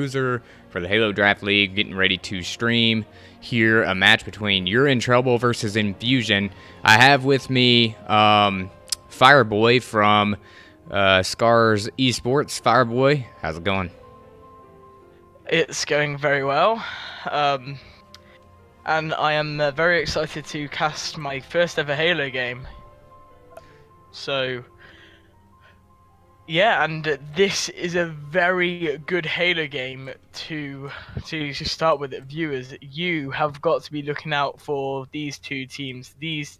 loser for the Halo Draft League, getting ready to stream here a match between You're in Trouble versus Infusion. I have with me Fireboy from Scars Esports. Fireboy, how's it going? It's going very well, and I am very excited to cast my first ever Halo game. So, yeah, and this is a very good Halo game to start with. Viewers, you have got to be looking out for these two teams. These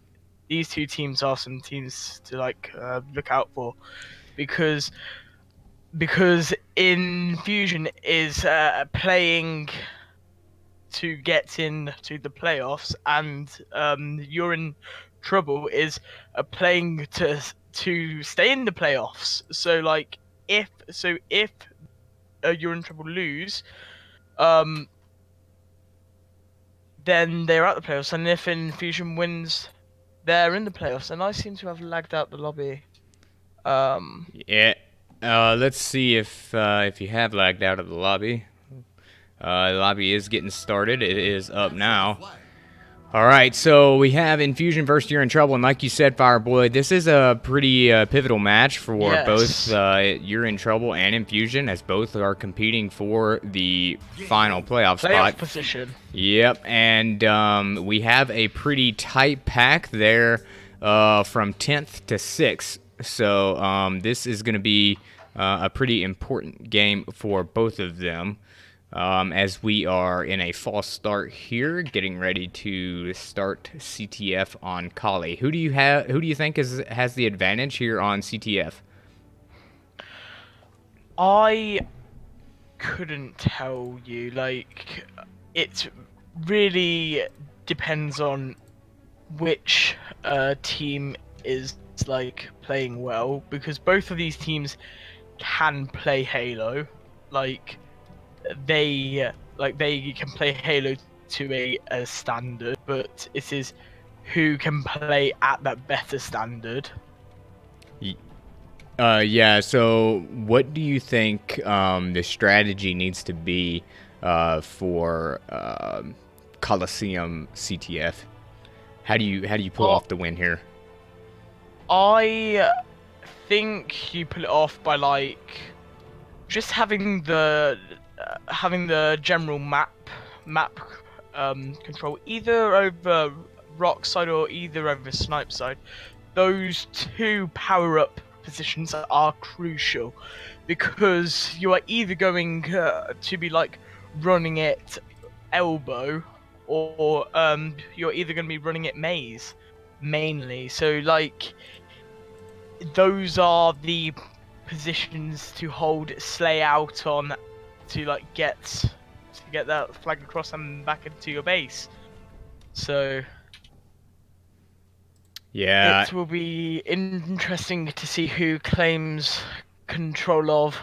two teams are some teams to look out for, because Infusion is playing to get into the playoffs, and You're in Trouble is playing to stay in the playoffs. So if You're in Trouble lose, then they're out the playoffs, and if Infusion wins, they're in the playoffs. And I seem to have lagged out the lobby. Yeah. Let's see if you have lagged out of the lobby. The lobby is getting started. It is up now. All right, so we have Infusion versus You're in Trouble, and like you said, Fireboy, this is a pretty pivotal match for both You're in Trouble and Infusion, as both are competing for the final playoff spot. Position. Yep, and we have a pretty tight pack there from 10th to 6th. So this is going to be a pretty important game for both of them, as we are in a false start here, getting ready to start CTF on Kali. Who do you think has the advantage here on CTF? I couldn't tell you. It really depends on which team is playing well, because both of these teams can play Halo. They can play Halo to a standard, but it is who can play at that better standard. Yeah, so what do you think the strategy needs to be for Coliseum CTF? How do you pull off the win here? I think you pull it off by just having the general map control, either over rock side or either over snipe side. Those two power up positions are crucial, because you are either going to be running it elbow, or you're either going to be running it maze mainly. So those are the positions to hold Slay out on, to get that flag across and back into your base. So yeah, it will be interesting to see who claims control of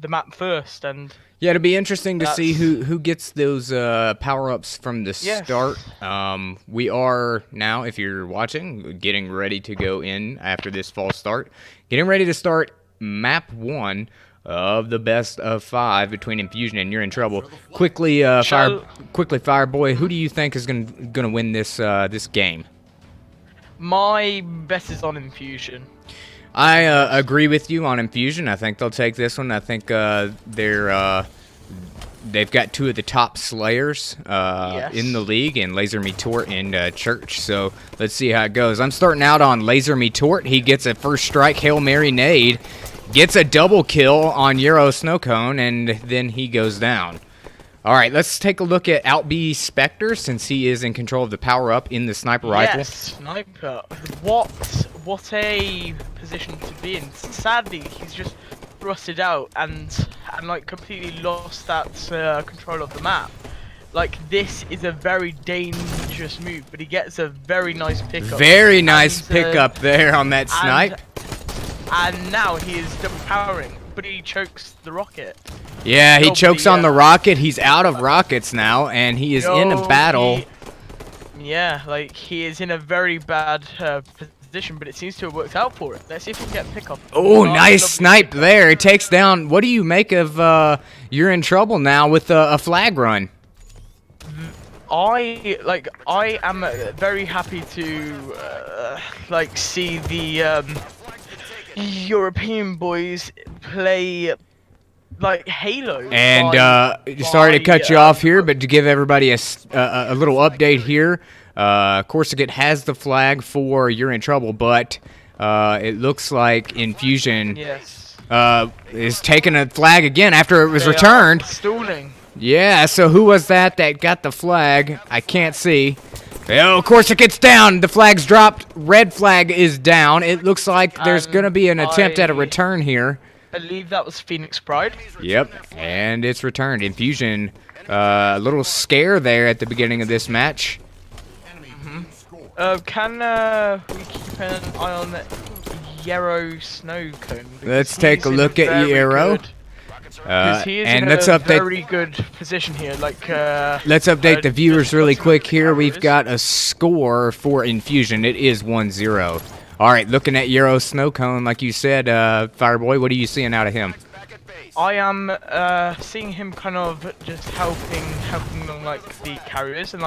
the map first. And yeah, it'll be interesting to see who gets those power-ups from the start. We are now, if you're watching, getting ready to go in after this false start. Getting ready to start map 1 of the best of 5 between Infusion and You're in Trouble. Quickly, Fireboy, who do you think is gonna win this game? My bet is on Infusion. I agree with you on Infusion. I think they'll take this one. I think they've got two of the top slayers in the league, in Laser Me Tort and Church. So let's see how it goes. I'm starting out on Laser Me Tort. He gets a first strike Hail Mary nade, gets a double kill on Euro Snowcone, and then he goes down. All right, let's take a look at Outb Spectre, since he is in control of the power-up in the sniper rifle. Yes, sniper. What a position to be in. Sadly, he's just thrusted out and completely lost that control of the map. This is a very dangerous move, but he gets a very nice pickup. Very nice pickup there on that snipe. And now he is double powering, but he chokes the rocket. Yeah, he chokes on the rocket. He's out of rockets now, and he is in a battle. He is in a very bad position, but it seems to have worked out for it. Let's see if we can get a pick off. Oh, nice snipe there. It takes down. What do you make of You're in Trouble now with a flag run? I am very happy to see the European boys play like Halo. And sorry to cut you off here, but to give everybody a little update here, Corsica has the flag for You're in Trouble, but it looks like Infusion is taking a flag again after it was returned. Stalling. Yeah, so who was that got the flag? I can't see. Oh, Corsica gets down. The flag's dropped. Red flag is down. It looks like there's going to be an attempt at a return here. I believe that was Phoenix Pride. Yep, and it's returned. Infusion, a little scare there at the beginning of this match. Can we keep an eye on Yarrow Snow Cone? Let's take a look at Yarrow. He is and in let's a update. Very good position here. Let's update the viewers really quick here. We've got a score for Infusion. It is 1-0. All right, looking at Yarrow Snow Cone, like you said, Fireboy, what are you seeing out of him? I am seeing him kind of just helping along like the carriers and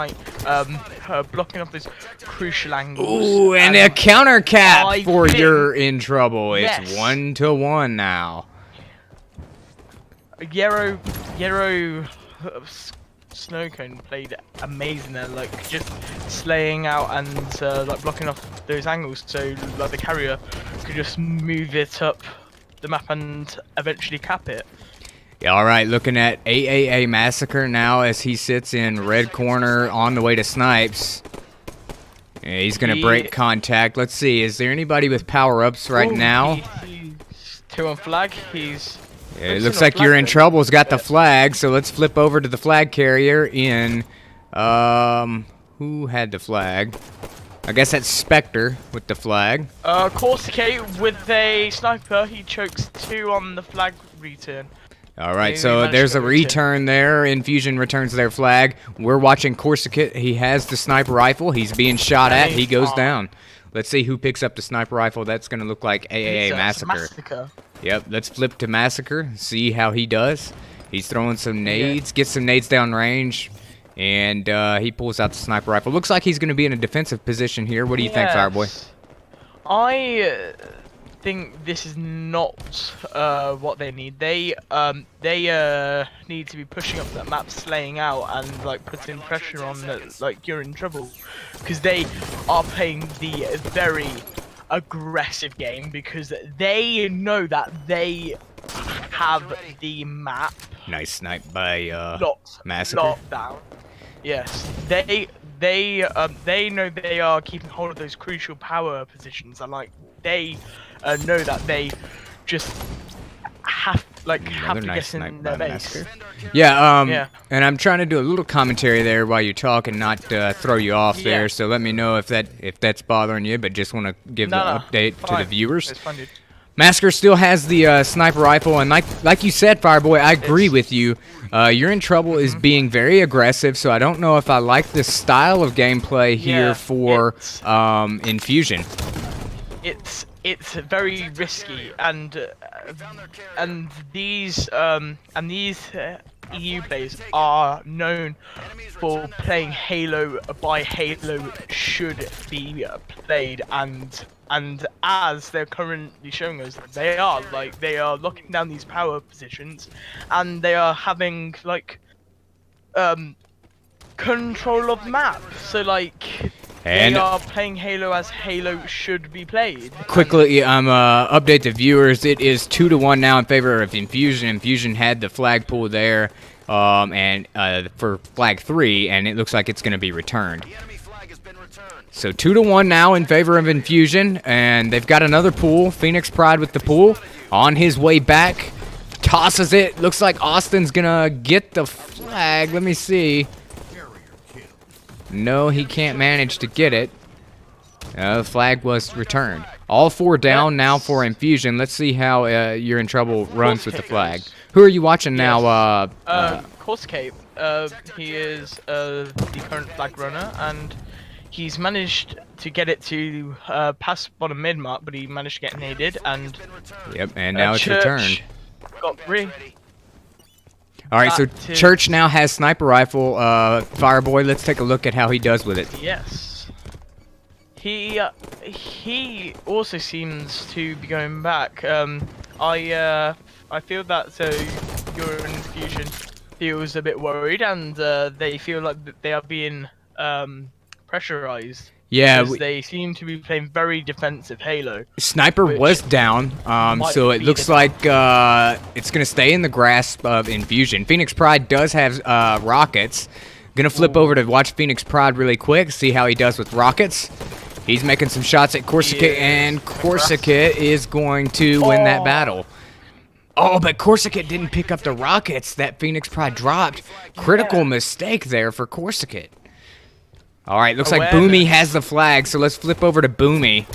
blocking up those crucial angles. Ooh, and a counter cap for You're in Trouble. It's 1-1 now. Yarrow Snowcone played amazing there, just slaying out and blocking off those angles, so the carrier could just move it up the map and eventually cap it. Yeah, all right, looking at AAA Massacre now as he sits in red corner on the way to Snipes. Yeah, he's gonna break contact. Let's see, is there anybody with power-ups right now? He's 2 on flag. Yeah, it looks like You're in Trouble's got the flag, so let's flip over to the flag carrier in, who had the flag? I guess that's Spectre with the flag. Corsica with a sniper, he chokes 2 on the flag return. Alright, so there's a return there. Infusion returns their flag. We're watching Corsica. He has the sniper rifle. He's being shot at. He goes down. Let's see who picks up the sniper rifle. That's going to look like AAA Massacre. Yep, let's flip to Massacre, see how he does. He's throwing some nades, gets some nades down range, and he pulls out the sniper rifle. Looks like he's going to be in a defensive position here. What do you think, Fireboy? I think this is not what they need. They need to be pushing up that map, slaying out, and putting pressure on You're in Trouble, because they are playing the very aggressive game because they know that they have the map. Nice snipe by Massacre. Locked down. Yes, they know they are keeping hold of those crucial power positions, and they know that they just have to get in their base. Yeah, and I'm trying to do a little commentary there while you talk and not throw you off there. So let me know if that's bothering you, but just want to give the update to the viewers. It's fine, dude. Massacre still has the sniper rifle, and like you said, Fireboy, I agree with you. You're in Trouble is being very aggressive, so I don't know if I like this style of gameplay here for Infusion. It's very risky, and these EU players are known for playing Halo by Halo should be played, and as they're currently showing us, they are locking down these power positions, and they are having control of the map. So they are playing Halo as Halo should be played. Quickly, update the viewers. It is 2-1 now in favor of Infusion. Infusion had the flag pull there, and for flag 3, and it looks like it's going to be returned. So 2-1 now in favor of Infusion, and they've got another pool. Phoenix Pride with the pool on his way back, tosses it. Looks like Austin's gonna get the flag. Let me see. No, he can't manage to get it. The flag was returned. All 4 down now for Infusion. Let's see how You're in Trouble runs with the flag. Who are you watching now? Corsica. He is the current flag runner, and He's managed to get it to past bottom mid mark, but he managed to get naded, and Yep, and now it's Church returned. got free. All right, so Back to- Church now has sniper rifle. Fireboy, let's take a look at how he does with it. Yes. He also seems to be going back. I feel that your Infusion feels a bit worried, and they feel like they are being pressurized. Yeah, because they seem to be playing very defensive Halo. Sniper which was down, so it be looks the- like it's going to stay in the grasp of Infusion. Phoenix Pride does have rockets. Gonna flip over to watch Phoenix Pride really quick, see how he does with rockets. He's making some shots at Corsica, and Corsica is going to win that battle. Oh, but Corsica didn't pick up the rockets that Phoenix Pride dropped. Critical mistake there for Corsica. All right, looks like Boomy has the flag, so let's flip over to Boomy.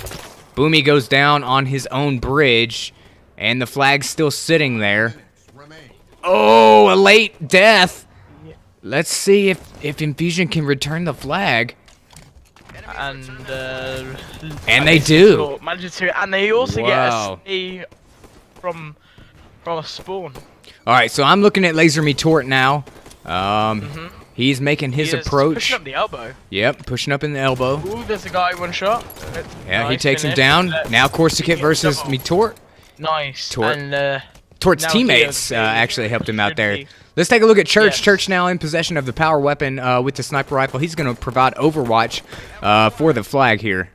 Boomy goes down on his own bridge, and the flag's still sitting there. Oh, a late death. Let's see if Infusion can return the flag. And they do. Manages to, and they also Wow. get a stay from a spawn. All right, so I'm looking at Laser Me Tort now. He's making his He is approach. pushing up the elbow. Yep, pushing up in the elbow. Ooh, there's a guy one shot. Yeah, he Nice takes him finish. down. Let's Now Corsica get versus double. Me Tort. Nice. Tort. And Tort's now teammates he actually helped him out should there. be- Let's take a look at Church. Yes. Church now in possession of the power weapon with the sniper rifle. He's going to provide overwatch for the flag here.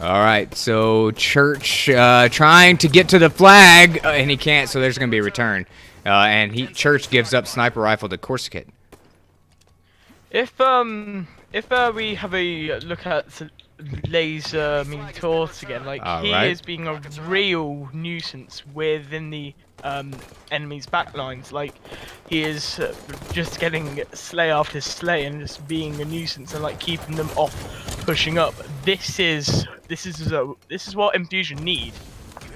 All right, so Church trying to get to the flag, and he can't, so there's going to be a return. And Church gives up sniper rifle to Corsica. If we have a look at Laser Tort again, like he Alright. is being a real nuisance within the enemy's backlines. Like he is just getting slay after slay and just being a nuisance and like keeping them off pushing up. This is what Infusion need,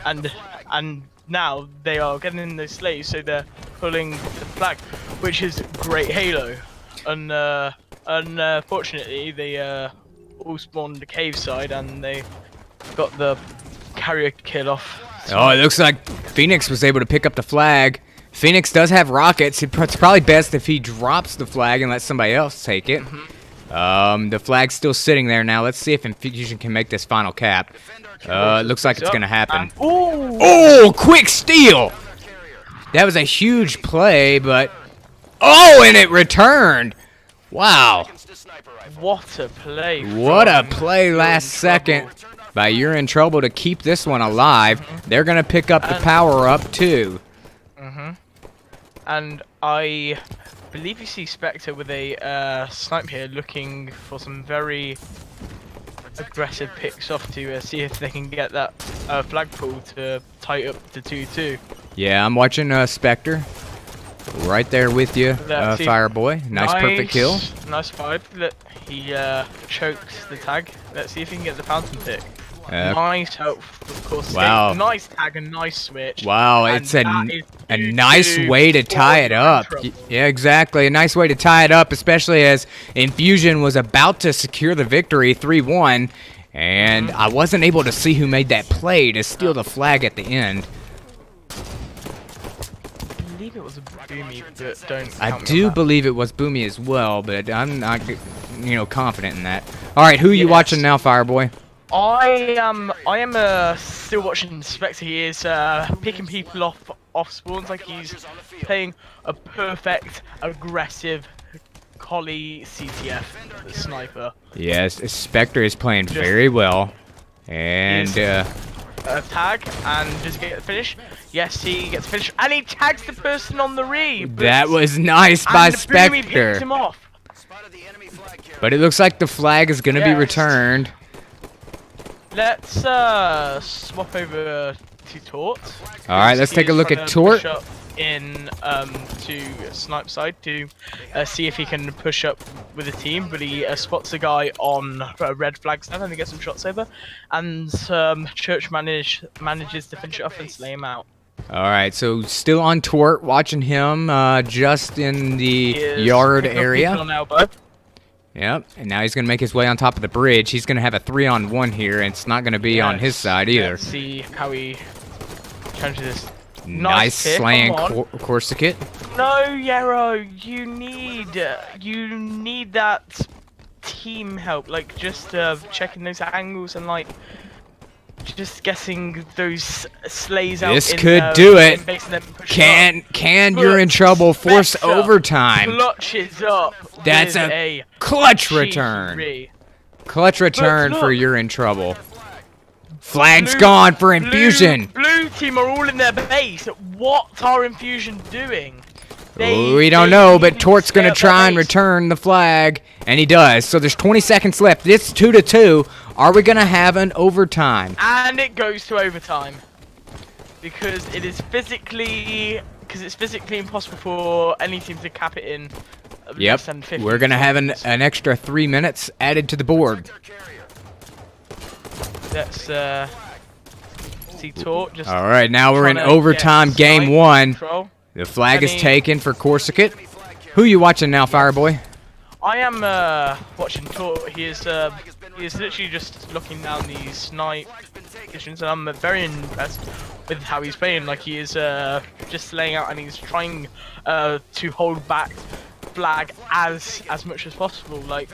and now they are getting those slays, so they're pulling the flag, which is great Halo. And unfortunately, they all spawned the cave side, and they got the carrier kill off. Oh, it looks like Phoenix was able to pick up the flag. Phoenix does have rockets. It's probably best if he drops the flag and lets somebody else take it. The flag's still sitting there now. Let's see if Infusion can make this final cap. It looks like it's going to happen. Oh, quick steal! That was a huge play, but... Oh, and it returned! Wow. What a play! What a from play You're last in second Trouble. by You're in Trouble to keep this one alive. They're going to pick up the power up too. And I believe you see Spectre with a snipe here, looking for some very aggressive picks off to see if they can get that flagpole to tie up to 2-2. Yeah, I'm watching Spectre. Right there with you, Let's see. Fireboy. Nice perfect kill. Nice five. Look, he chokes the tag. Let's see if he can get the fountain pick. Nice help, of course. Wow. Nice tag and nice switch. Wow, And it's that a is nice 2-2 way to tie it for up. Trouble. Yeah, exactly. A nice way to tie it up, especially as Infusion was about to secure the victory 3-1, and I wasn't able to see who made that play to steal the flag at the end. I believe it was a Boomy, but don't. I count me do on that. believe it was Boomy as well, but I'm not, confident in that. All right, who are you Yes. watching now, Fireboy? I am still watching Spectre. He is picking people off spawns, like he's playing a perfect aggressive collie CTF sniper. Yes, Spectre is playing very well, and Tag and does he get the finish? Yes, he gets the finish, and he tags the person on the re. that was nice by and Boomy Spectre. picks him off. But it looks like the flag is going to be Yes. returned. Let's swap over to Tort. All right, let's take a look at Tort. In to snipe side to see if he can push up with the team, but he spots a guy on red flag stand and he gets some shots over, and Church manages to finish it off and slay him out. All right, so still on Tort, watching him just in the He is yard picking up area. people on elbow. Yep, and now he's going to make his way on top of the bridge. He's going to have a 3-on-1 here, and it's not going to be on his side either. Let's see how he changes this. Nice slaying Corsican. No, Yarrow, you need that team help, like just checking those angles and like just getting those slays out. This could do it. Can you're in trouble? Force Spectre overtime. Clutches up. That's with a clutch cheeky return. re. Clutch return for look. you're in trouble. Flag's gone for Infusion. Blue team are all in their base. What are Infusion doing? We don't know, but Tort's going to try and return the flag, and he does. So there's 20 seconds left. It's 2-2. Are we going to have an overtime? And it goes to overtime. Because it's physically impossible for any team to cap it in less than 50 We're going to have seconds. an extra 3 minutes added to the board. Let's see Tort just. All right, now we're in trying to overtime, get game side 1. control. The flag is taken for Corsican. Who you watching now, Fireboy? I am watching Tort. He is literally just looking down these snipe positions, and I'm very impressed with how he's playing. Like he is just laying out, and he's trying to hold back flag as much as possible. Like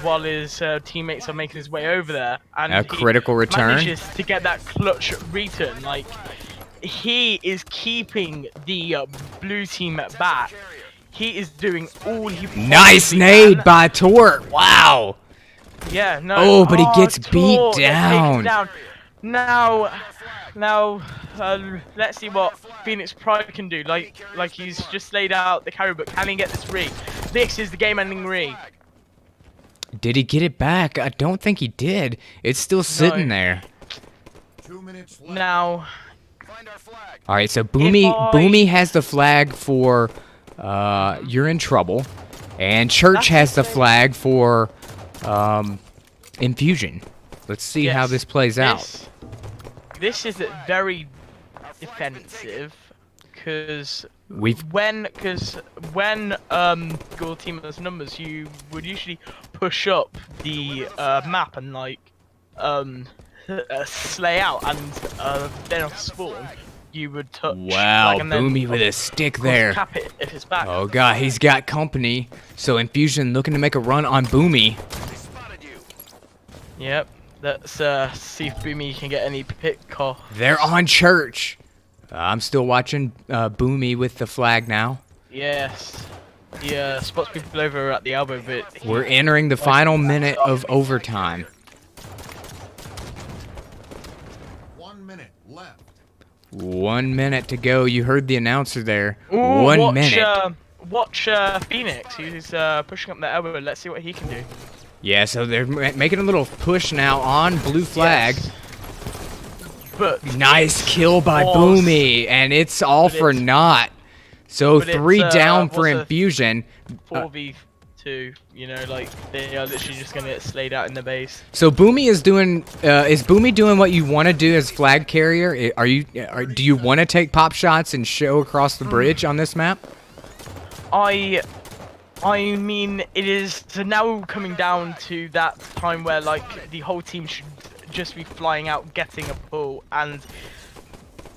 while his teammates are making his way over there, and A critical return. manages to get that clutch return. Like he is keeping the blue team back. He is doing all he Nice possibly nade can. by Tort. Wow. Yeah, no. Oh, but he gets beat Tort gets taken down. Now, let's see what Phoenix Pride can do. Like he's just laid out the carry, but can he get this re? This is the game-ending re. Did he get it back? I don't think he did. It's still sitting there. 2 minutes left. Now, Find our flag. All right, so Boomy has the flag for you're in trouble, and Church has the flag for Infusion. Let's see how this plays out. This is very defensive because We've when your team has numbers, you would usually push up the map and like slay out, and then on spawn you would touch. wow, flag and then, Boomy with a stick of course, there. Cap it if it's back. Oh god, he's got company. So Infusion looking to make a run on Boomy. They spotted you. Yep. Let's see if Boomy can get any pick off. They're on Church. I'm still watching Boomy with the flag now. Yes. He spots people over at the elbow, but We're entering the final minute of overtime. 1 minute left. 1 minute to go. You heard the announcer there. Ooh, 1 minute. Watch Phoenix. He's pushing up the elbow. Let's see what he can do. Yeah, so they're making a little push now on blue flag. Yes. But Nice kill by Balls. Boomy, and it's all But for it's- naught. So but it's, 3 down for what's a- Infusion. 4v2, you know, like they are literally just gonna get slayed out in the base. So Boomy is doing. Is Boomy doing what you want to do as flag carrier? Do you want to take pop shots and show across the bridge on this map? I mean, it is now coming down to that time where like the whole team should just be flying out, getting a pull, and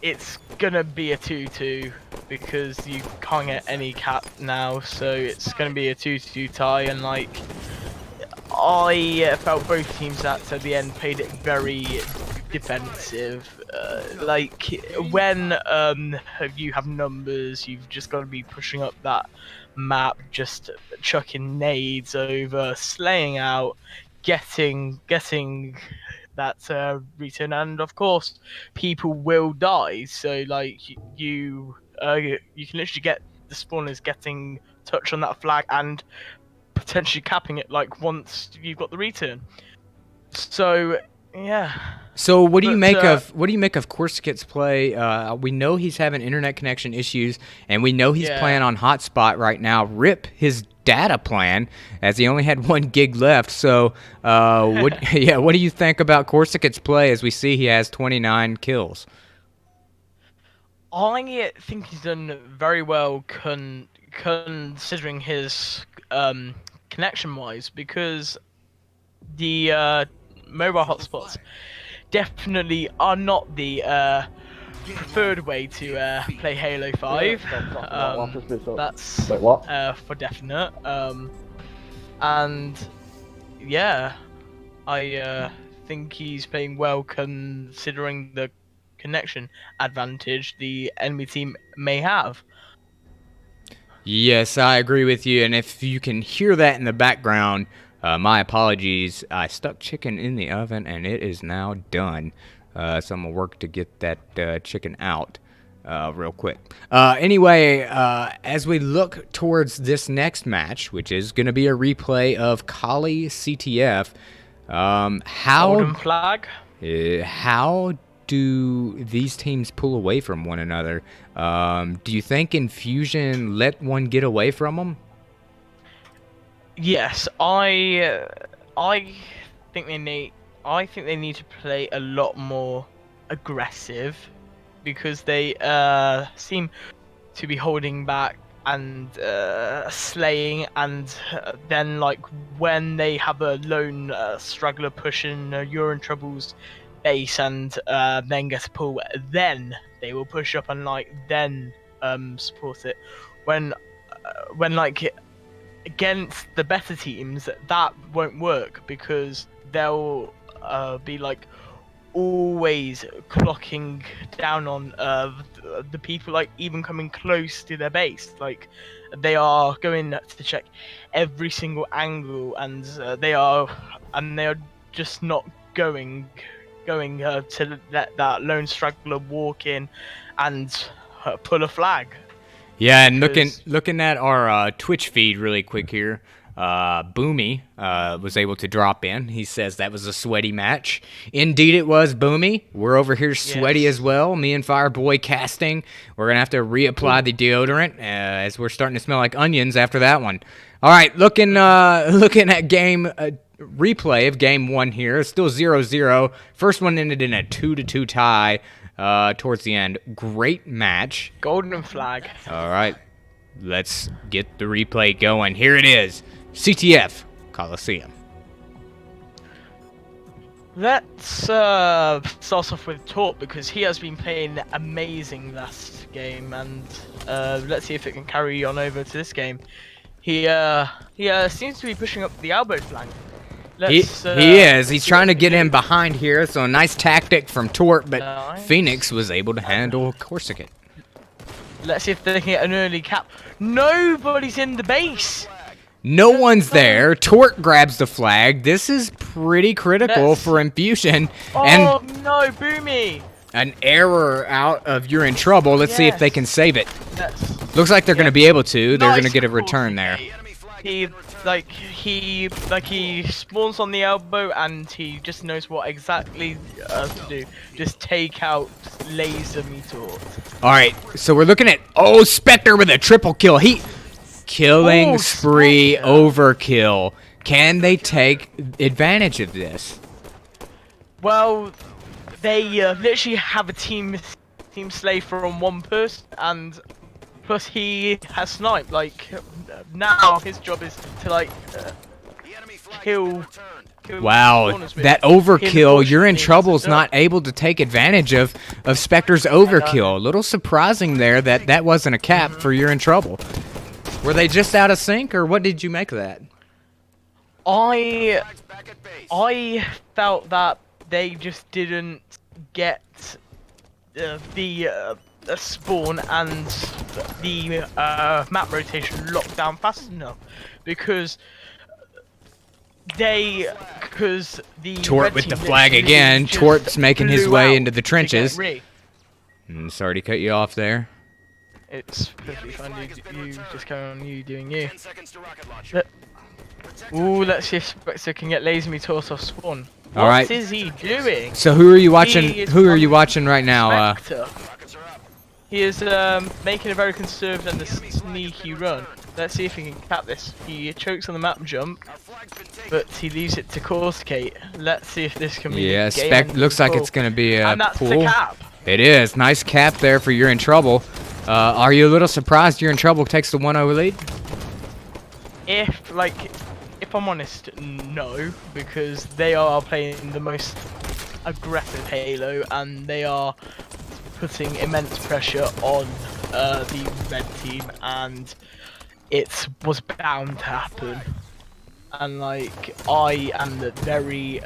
it's gonna be a 2-2 because you can't get any cap now, so it's gonna be a 2-2 tie. And like, I felt both teams at the end played it very defensive. Like when you have numbers, you've just got to be pushing up that map, just chucking nades over, slaying out, getting that return, and of course people will die. So like you can literally get the spawners getting touch on that flag and potentially capping it like once you've got the return. So yeah. So what do you But, make of Corsican's play? We know he's having internet connection issues, and we know he's playing on hotspot right now. Rip his data plan, as he only had 1 gig left. So what do you think about Corsican's play? As we see, he has 29 kills. I think he's done very well considering his connection-wise, because the mobile hotspots definitely are not the preferred way to play Halo 5. That's Wait, what? for definite. And yeah, I think he's playing well considering the connection advantage the enemy team may have. Yes, I agree with you. And if you can hear that in the background, my apologies. I stuck chicken in the oven and it is now done. So I'm going to work to get that chicken out real quick. Anyway, as we look towards this next match, which is going to be a replay of Kali CTF, Golden flag. how do these teams pull away from one another? Do you think Infusion let one get away from them? Yes, I think they need. I think they need to play a lot more aggressive, because they seem to be holding back and slaying, and then like when they have a lone struggler pushing Urine Trouble's base and then get a pull, then they will push up and like then support it. When like against the better teams, that won't work, because they'll be like always clocking down on the people, like even coming close to their base. Like they are going to check every single angle, and they are just not going to let that lone straggler walk in and pull a flag. Yeah, and looking at our Twitch feed really quick here, Boomy was able to drop in. He says that was a sweaty match. Indeed it was, Boomy. We're over here sweaty as well. Me and Fireboy casting. We're going to have to reapply the deodorant as we're starting to smell like onions after that one. All right, looking at game replay of game 1 here. It's still 0-0. First one ended in a 2-2 tie. Towards the end. Great match. Golden flag. All right, let's get the replay going. Here it is. CTF Coliseum. Let's start off with Tort, because he has been playing amazing last game, and let's see if it can carry on over to this game. He seems to be pushing up the elbow flank. He is. He's trying to get in behind here, so a nice tactic from Tort, but nice. Phoenix was able to handle Corsican. Let's see if they can get an early cap. Nobody's in the base. No one's there. Tort grabs the flag. This is pretty critical for Infusion. Oh And no, Boomy! an error out of You're in Trouble. Let's see if they can save it. Looks like they're going to be able to. They're going to get a return there. He spawns on the elbow, and he just knows what exactly to do. Just take out laser me Tort. All right, so we're looking at Spectre with a triple kill. Killing spree, Spectre. overkill. Can they take advantage of this? Well, they literally have a team slay from one person, and plus he has sniped. Like now his job is to like kill Wow, spawners with that him overkill. You're in pushing Trouble's him. not able to take advantage of Spectre's overkill. A little surprising there that wasn't a cap for You're in Trouble. Were they just out of sync, or what did you make of that? I felt that they just didn't get the spawn and the map rotation locked down fast enough, because the Tort red with the team flag literally again. just Tort's making his flew way out into the to get trenches. Ree. Sorry to cut you off there. It's perfectly fine. You just carry on. You doing you. Ooh, let's see if Spectre can get laser me Tort off spawn. All right. What is he doing? So who are you watching? He is Who are you on watching right now? Spectre. He is making a very conserved and a sneaky run. Let's see if he can cap this. He chokes on the map jump, but he leaves it to Corsican. Let's see if this can be. Yeah, the game-ending looks like pull. it's gonna be a And that's the pool. cap. It is. Nice cap there for You're in Trouble. Are you a little surprised You're in Trouble takes the 1-0 lead? If I'm honest, no, because they are playing the most aggressive Halo and they are putting immense pressure on the red team, and it was bound to happen. And like, I am very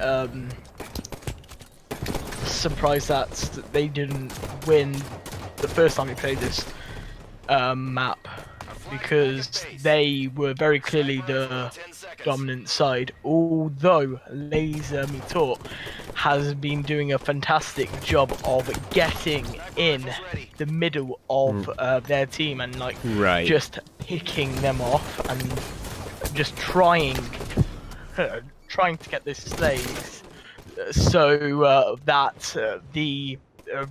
surprised that they didn't win the first time we played this map, because they were very clearly the dominant side, although Laser Me Talk has been doing a fantastic job of getting in the middle of their team and like just picking them off and just trying to get this slaves so that the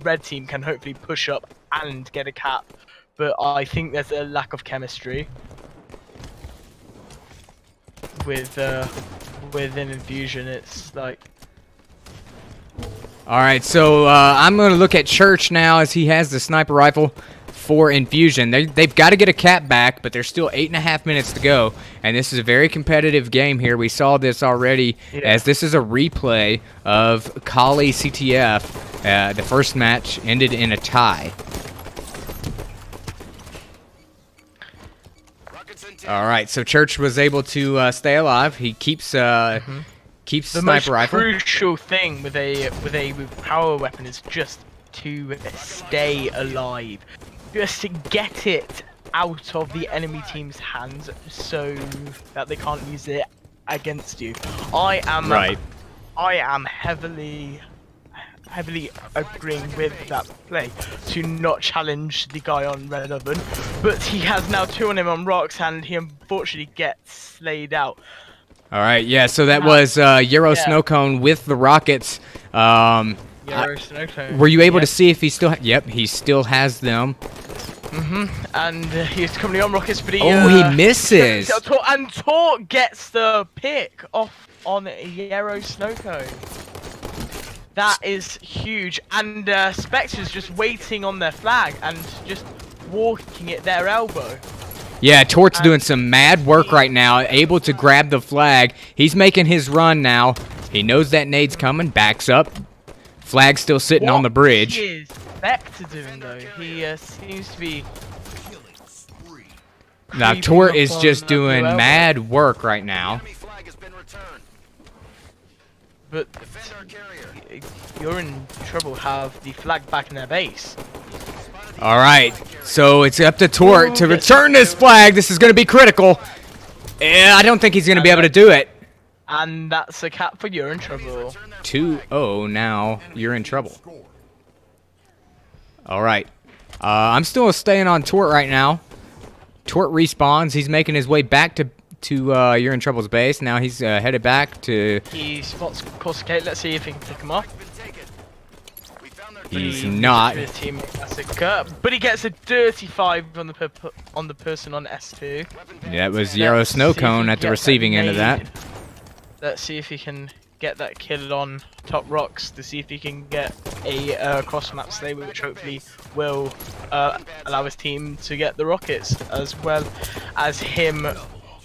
red team can hopefully push up and get a cap. But I think there's a lack of chemistry within Infusion. It's like, all right, so I'm going to look at Church now as he has the sniper rifle for Infusion. They've got to get a cap back, but there's still 8.5 minutes to go, and this is a very competitive game here. We saw this already, as this is a replay of Kali CTF. The first match ended in a tie. All right, so Church was able to stay alive. He keeps keeps the sniper rifle. The most crucial thing with a power weapon is just to stay alive, just to get it out of the enemy team's hands so that they can't use it against you. I am heavily agreeing with that play to not challenge the guy on Red Oven, but he has now 2 on him on rocks and he unfortunately gets slayed out. All right, yeah, so that was Euro Snowcone with the rockets. Euro Snowcone. Were you able to see if he still yep, he still has them. And he's coming on rockets, but he misses. And Tort gets the pick off on Euro Snowcone. That is huge, and Spectre's just waiting on their flag and just walking at their elbow. Yeah, Tort's doing some mad work right now, able to grab the flag. He's making his run now. He knows that nade's coming, backs up. Flag's still sitting on the bridge. What is Spectre doing though? He seems to be... Now, Tort is just doing mad work right now. But You're in Trouble have the flag back in their base. All right, so it's up to Tort to return this flag. This is going to be critical. I don't think he's going to be able to do it. And that's a cap for You're in Trouble. 2-0 now. You're in trouble. All right. I'm still staying on Tort right now. Tort respawns. He's making his way back to You're in Trouble's base. Now he's headed back to... He spots Corsica. Let's see if he can pick him off. He's not. But he gets a dirty 5 on the person on S2. Yeah, it was Euro Snowcone at the receiving end of that. Let's see if he can get that kill on top rocks to see if he can get a cross-map slay, which hopefully will allow his team to get the rockets as well as him.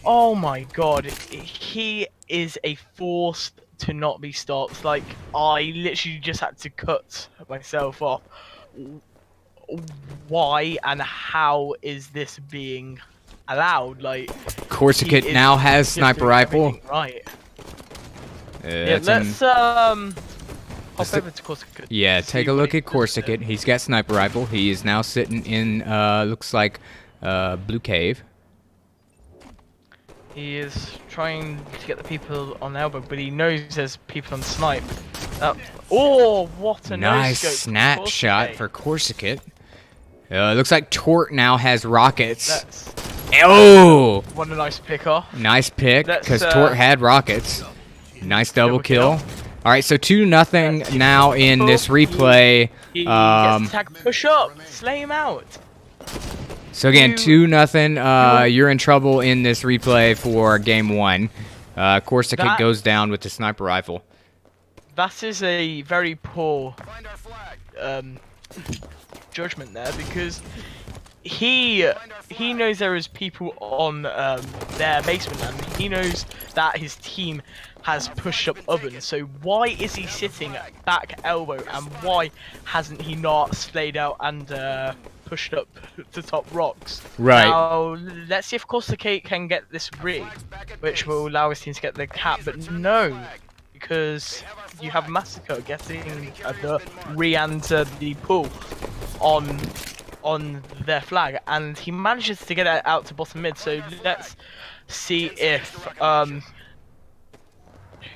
Oh my god, he is a force to not be stopped. Like, I literally just had to cut myself off. Why and how is this being allowed? Like, Corsica now has sniper rifle. Right. Yeah, let's hop over to Corsica. Yeah, take a look at Corsica. He's got sniper rifle. He is now sitting in looks like Blue Cave. He is trying to get the people on elbow, but he knows there's people on snipe. Oh, what a nice snapshot for Corsica. Looks like Tort now has rockets. Oh! What a nice pick off. Nice pick, because Tort had rockets. Nice double kill. All right, so 2-0 now in this replay. He gets attack, push up, slay him out. So again, 2-0. You're in trouble in this replay for game 1. Corsica goes down with the sniper rifle. That is a very poor judgment there because he knows there is people on their basement and he knows that his team has pushed up oven. So why is he sitting back elbow and why hasn't he not splayed out and pushed up to top rocks? Right. Now let's see if Costa Kate can get this re, which will allow his team to get the cap, but no, because you have Massacre getting the re and the pull on their flag, and he manages to get it out to bottom mid. So let's see if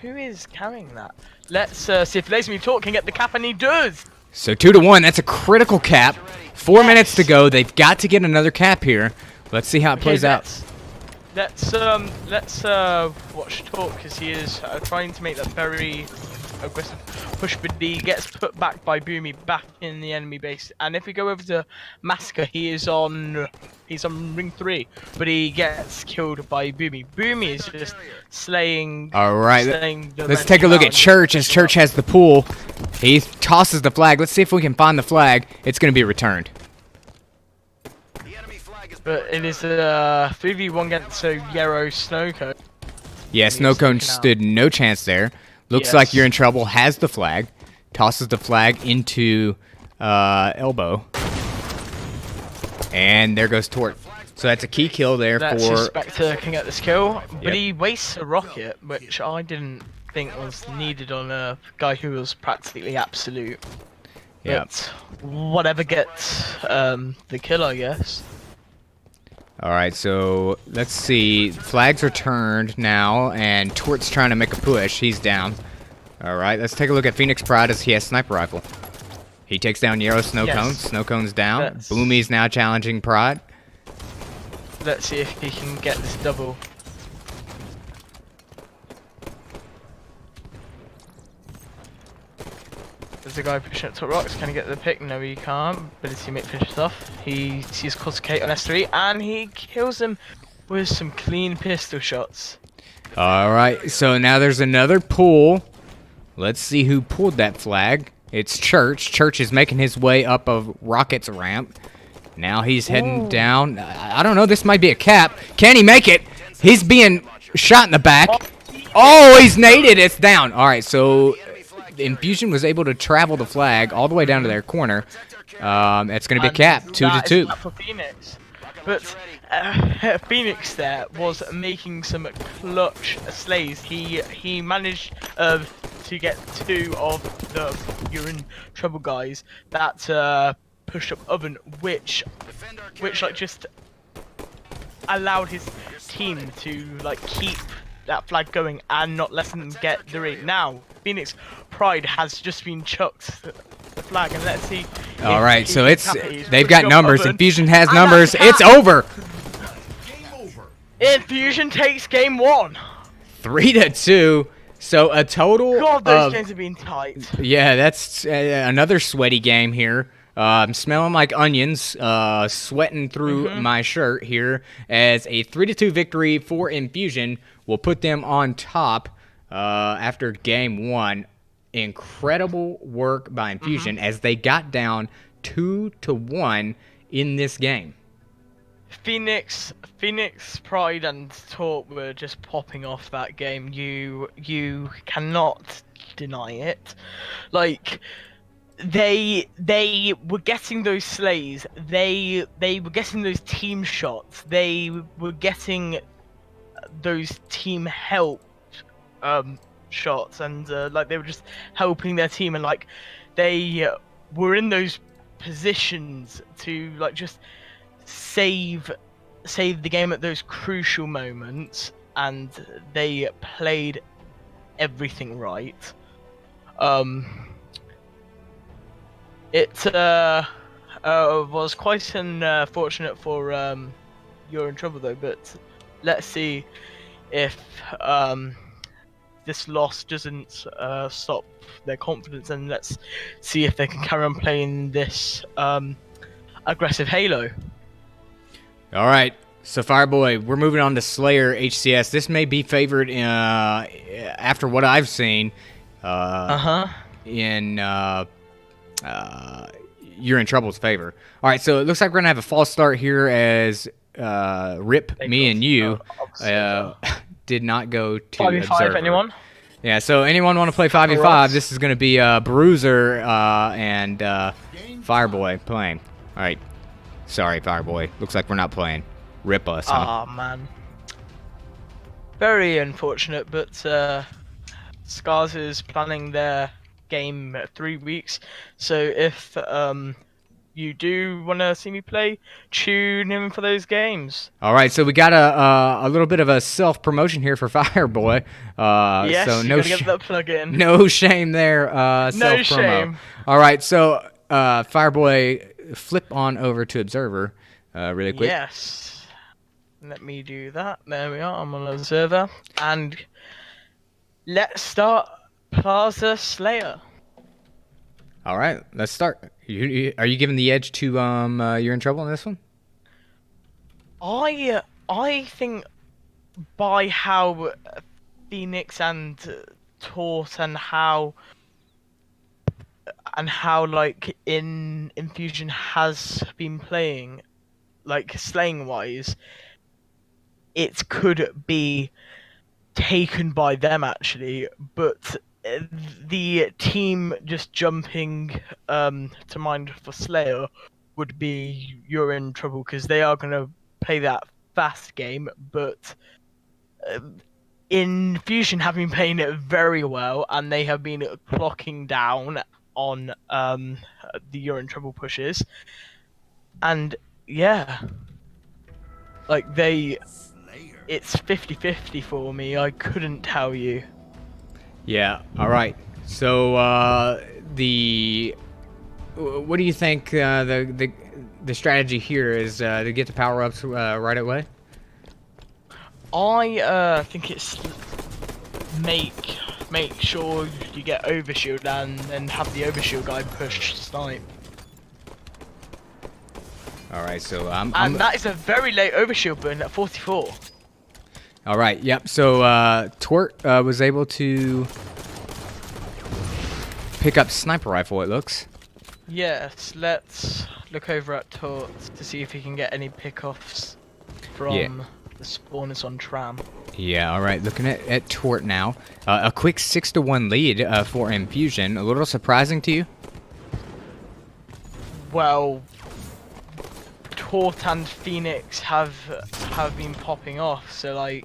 who is carrying that. Let's see if Lazy Talk can get the cap, and he does. So 2-1. That's a critical cap. 4 minutes to go. They've got to get another cap here. Let's see how it plays out. Let's watch Talk because he is trying to make that very aggressive push, but he gets put back by Boomy back in the enemy base. And if we go over to Massacre, he's on ring 3, but he gets killed by Boomy. Boomy is just slaying. All right, let's take a look at Church as Church has the pool. He tosses the flag. Let's see if we can find the flag. It's going to be returned. But it is a 3v1 against Yarrow Snowcone. Yeah, Snowcone stood no chance there. Looks like you're in trouble. Has the flag. Tosses the flag into elbow. And there goes Tort. So that's a key kill there for... Spectre can get this kill, but he wastes a rocket, which I didn't think was needed on a guy who was practically absolute. Yeah. But whatever gets the kill, I guess. Alright, so let's see. Flags are turned now, and Tort's trying to make a push. He's down. Alright, let's take a look at Phoenix Pride as he has Sniper Rifle. He takes down Yarrow Snowcone. Yes. Snowcone's down. Boomy's now challenging Pride. Let's see if he can get this double. There's a guy pushing up top rocks. Can he get the pick? No, he can't. But his teammate finishes off. He sees Costa Kate on S3 and he kills him with some clean pistol shots. Alright, so now there's another pull. Let's see who pulled that flag. It's Church. Church is making his way up a Rocket's ramp. Now he's heading down. I don't know, this might be a cap. Can he make it? He's being shot in the back. Oh, he's naded. It's down. Alright, so Infusion was able to travel the flag all the way down to their corner. It's going to be a cap, 2-2. For Phoenix. But Phoenix there was making some clutch slays. He managed to get 2 of the You're in Trouble guys that pushed up oven, which like just allowed his team to like keep that flag going and not let them get the ring. Now Phoenix Pride has just been chucked the flag, and let's see. All right, so they've got numbers. Infusion has numbers. It's over. Infusion takes game 1. 3-2. So a total. God, those games have been tight. Yeah, that's another sweaty game here. I'm smelling like onions, sweating through my shirt here, as a 3-2 victory for Infusion will put them on top after game 1. Incredible work by Infusion as they got down 2-1 in this game. Phoenix Pride and Talk were just popping off that game. You cannot deny it. Like they were getting those slays. They were getting those team shots. They were getting those team help shots, and like they were just helping their team, and like they were in those positions to like just save the game at those crucial moments, and they played everything right. It was quite unfortunate for You're in Trouble though, but let's see if this loss doesn't stop their confidence, and let's see if they can carry on playing this aggressive Halo. All right, so Fireboy, we're moving on to Slayer HCS. This may be favored after what I've seen in you're in trouble's favor. All right, so it looks like we're gonna have a false start here as Rip, me and you did not go to 5v5, observer. anyone? Yeah, so anyone want to play 5v5? This is gonna be Bruiser and Fireboy playing. All right, sorry Fireboy. Looks like we're not playing. Rip us, huh? Oh man. Very unfortunate, but Scars is planning their game 3 weeks. So if you do want to see me play, tune in for those games. All right, so we got a little bit of a self-promotion here for Fireboy. Yes, so you no gotta get that plug in. no shame there. No Self-promo. shame. All right, so Fireboy, flip on over to Observer really quick. Yes. Let me do that. There we are. I'm on Observer. And let's start Plaza Slayer. All right, let's start. Are you giving the edge to You're in Trouble in this one? I think by how Phoenix and Tort and how like in Infusion has been playing, like slaying wise, it could be taken by them actually, but the team just jumping to mind for Slayer would be You're in Trouble, because they are going to play that fast game, but Infusion have been playing it very well, and they have been clocking down on the You're in Trouble pushes, and yeah, like it's 50-50 for me. I couldn't tell you. Yeah. All right. So what do you think the strategy here is to get the power ups right away? I think it's make sure you get overshield and then have the overshield guy push snipe. All right. So that is a very late overshield burn at 44. All right. Yep. So Tort was able to pick up sniper rifle. It looks. Yes. Let's look over at Tort to see if he can get any pickoffs from the spawners on Tram. Yeah. All right. Looking at Tort now. A quick 6-1 lead for Infusion. A little surprising to you? Well, Tort and Phoenix have been popping off, so like,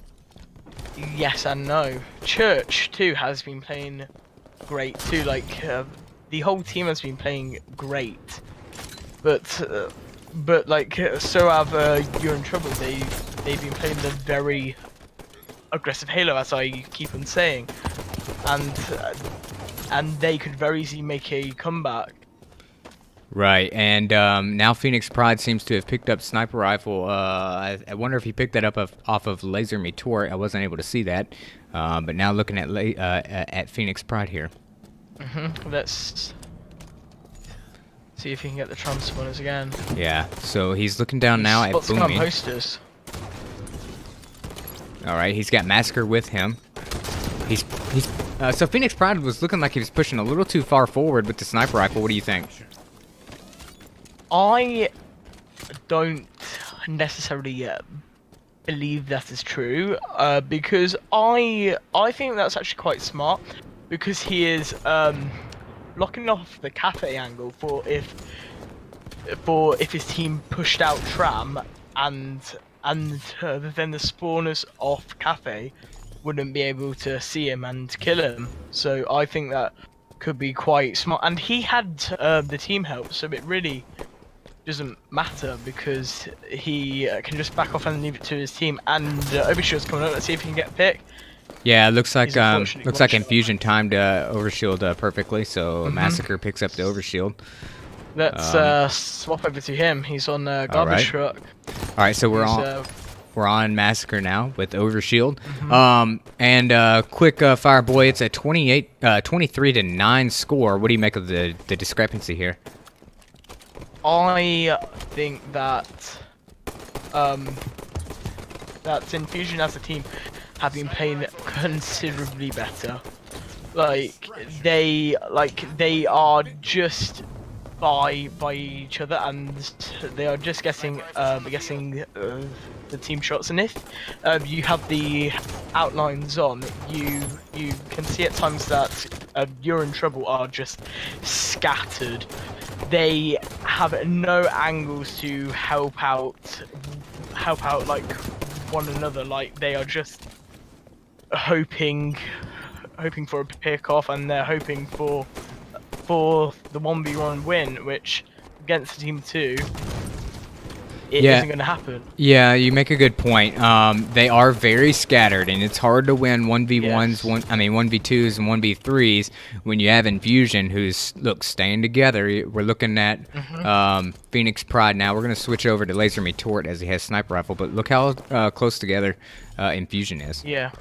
yes and no. Church too has been playing great too. Like the whole team has been playing great, but like so have You're in Trouble. They've been playing the very aggressive Halo, as I keep on saying, and they could very easily make a comeback. Right, and now Phoenix Pride seems to have picked up sniper rifle. I wonder if he picked that up off of Laser Me Tort. I wasn't able to see that, but now looking at Phoenix Pride here. Let's see if he can get the transponders again. Yeah, so he's looking down now at Boomy. Posters. All right, he's got Massacre with him. So Phoenix Pride was looking like he was pushing a little too far forward with the sniper rifle. What do you think? I don't necessarily believe that is true, because I think that's actually quite smart, because he is blocking off the cafe angle for if his team pushed out Tram and then the spawners off cafe wouldn't be able to see him and kill him. So I think that could be quite smart, and he had the team help, so it really doesn't matter, because he can just back off and leave it to his team. And Overshield's coming up. Let's see if he can get a pick. Yeah, it looks like Infusion timed Overshield perfectly, so Massacre picks up the Overshield. Let's swap over to him. He's on garbage truck. All right, so we're on Massacre now with Overshield. And quick Fireboy, it's a 23-9 score. What do you make of the discrepancy here? I think that Infusion as a team have been playing considerably better. They are just by each other, and they are just guessing the team shots. And if you have the outlines on, you can see at times that You're in Trouble are just scattered. They have no angles to help out like one another. Like they are just hoping for a pick off, and they're hoping for the 1v1 win, which against Team 2 it Yeah. isn't going to happen. Yeah, you make a good point. They are very scattered, and it's hard to win 1v1s, Yes. 1v2s and 1v3s when you have Infusion, who's, look, staying together. We're looking at Phoenix Pride now. We're going to switch over to Laser Me Tort as he has Sniper Rifle, but look how close together Infusion is. Yeah.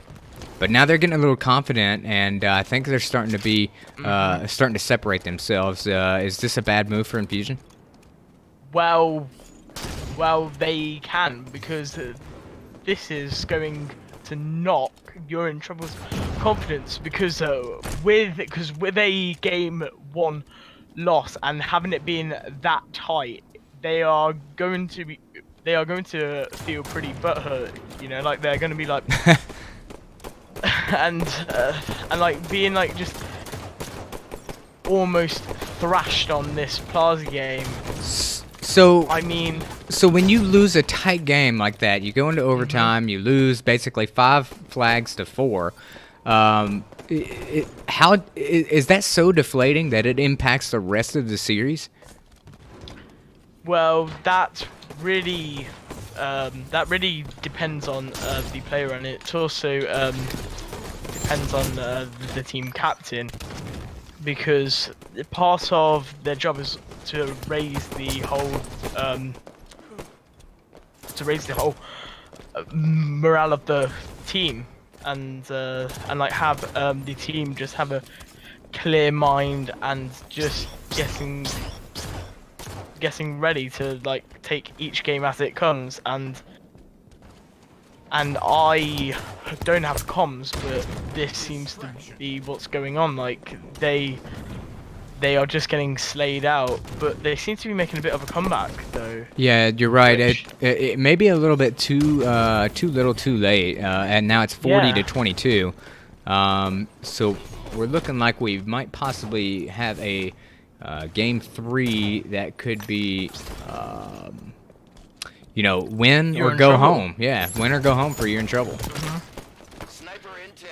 But now they're getting a little confident, and I think they're starting to be starting to separate themselves. Is this a bad move for Infusion? Well, they can, because this is going to knock You're in Trouble's confidence, because with a game 1 loss and having it being that tight, they are going to feel pretty butthurt. You know, like they're going to be like. and like being like just almost thrashed on this Plaza game. So I mean, so when you lose a tight game like that, you go into overtime, you lose basically 5 flags to 4. How is that so deflating that it impacts the rest of the series? well, that really depends on the player, and it also depends on the team captain, because part of their job is to raise the whole morale of the team, and like have the team just have a clear mind and just getting ready to like take each game as it comes. And I don't have comms, but this seems to be what's going on. Like they are just getting slayed out, but they seem to be making a bit of a comeback though. Yeah, you're right. Which- It may be a little bit too little, too late, and now it's 40 Yeah. to 22. So we're looking like we might possibly have a game 3 that could be, win You're or in go trouble. home. Yeah, win or go home for You're in Trouble. Sniper in 10.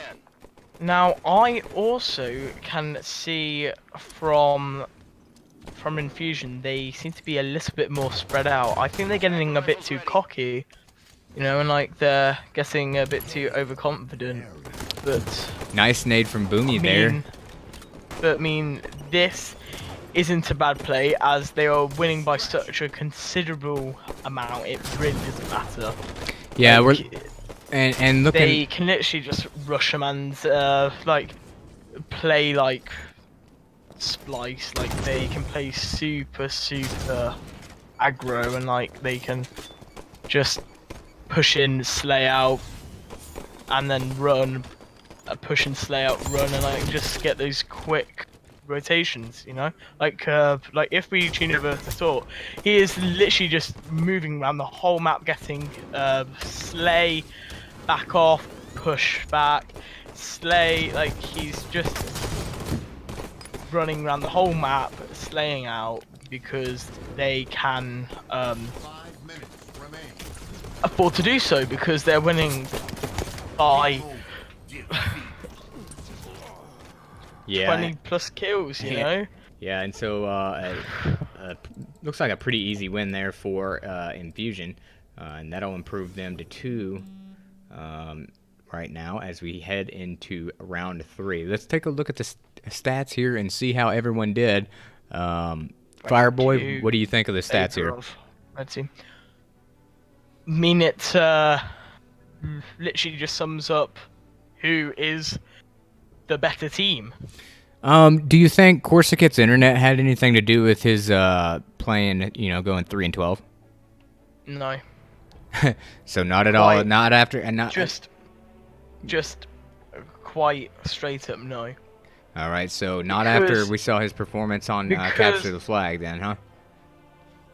Now I also can see from Infusion, they seem to be a little bit more spread out. I think they're getting a bit too cocky, you know, and like they're getting a bit too overconfident. But Nice nade from Boomy there. I mean, this isn't a bad play, as they are winning by such a considerable amount. It really doesn't matter. Yeah, Like, and looking. they can literally just rush them and like play like Splice. Like they can play super aggro, and like they can just push in, slay out, and then run, push and slay out, run, and like just get those quick rotations. You know, like if we tune over to Thought, he is literally just moving around the whole map, getting slay, back off, push back, slay. Like he's just running around the whole map, slaying out, because they can 5 minutes remain. afford to do so, because they're winning by Yeah. 20 plus kills, you know? Yeah, and so looks like a pretty easy win there for Infusion, and that'll improve them to 2 right now as we head into round 3. Let's take a look at the stats here and see how everyone did. Fireboy, what do you think of the stats here? Let's see. I mean, it literally just sums up who is the better team. Do you think Corsica's internet had anything to do with his playing, going 3 and 12? No. So not at all. Quite. Not after, and not Just quite straight up no. All right, so not after Because- we saw his performance on because- Capture the Flag, then, huh?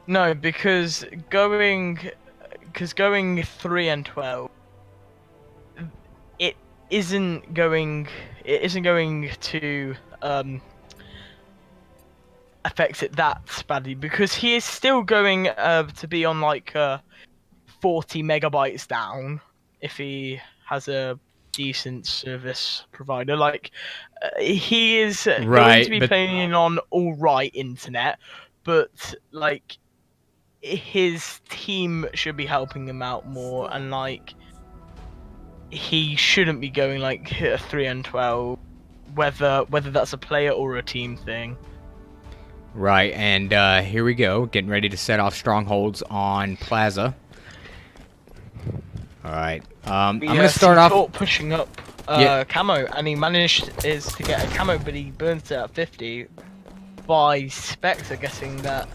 No, because going 3-12, it isn't going to affect it that badly, because he is still going to be on like 40 megabytes down if he has a decent service provider. Like he is going Right, to be but- playing on all right internet, but like his team should be helping him out more, and like he shouldn't be going like 3-12, whether that's a player or a team thing. Right, and here we go, getting ready to set off strongholds on Plaza. All right, I'm gonna start off. Tort pushing up Yeah. camo, and he managed to get a camo, but he burns it at 50 by Spectre getting that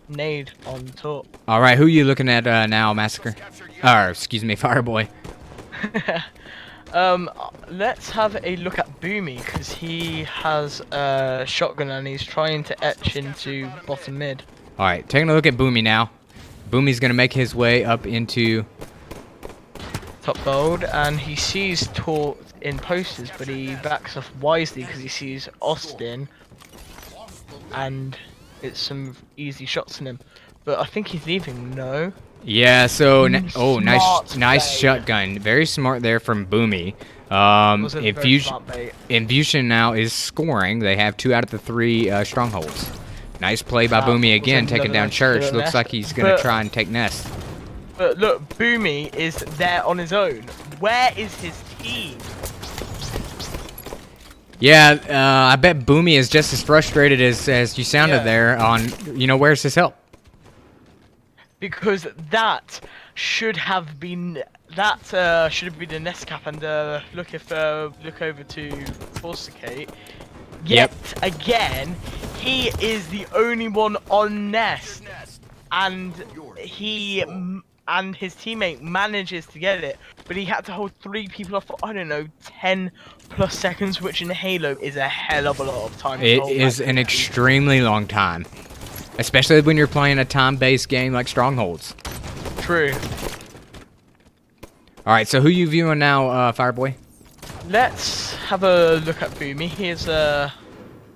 nade on Tort. All right, who are you looking at now, Massacre? Or excuse me, Fireboy. Let's have a look at Boomy, because he has a shotgun and he's trying to etch into bottom mid. All right, taking a look at Boomy now. Boomy's gonna make his way up into. Top gold, and he sees Tort in posters, but he backs off wisely because he sees Austin, and it's some easy shots in him. But I think he's leaving. No. Yeah, so Smart nice play. shotgun, very smart there from Boomy. Was a very Infusion. smart bait. Infusion now is scoring. They have 2 out of the 3 strongholds. Nice play by That Boomy was again, taking another down nice Church. little Looks nest, like he's gonna but- try and take Nest. But look, Boomy is there on his own. Where is his team? Yeah, I bet Boomy is just as frustrated as you sounded Yeah. there on, where's his help? Because that should have been the nest cap, and look over to Forsicate. Yet again, he is the only one on nest, and and his teammate manages to get it, but he had to hold 3 people off for, I don't know, 10 plus seconds, which in Halo is a hell of a lot of time. to It hold is back. an extremely long time. Especially when you're playing a time-based game like Strongholds. True. Alright, so who you viewing now, Fireboy? Let's have a look at Boomy. He's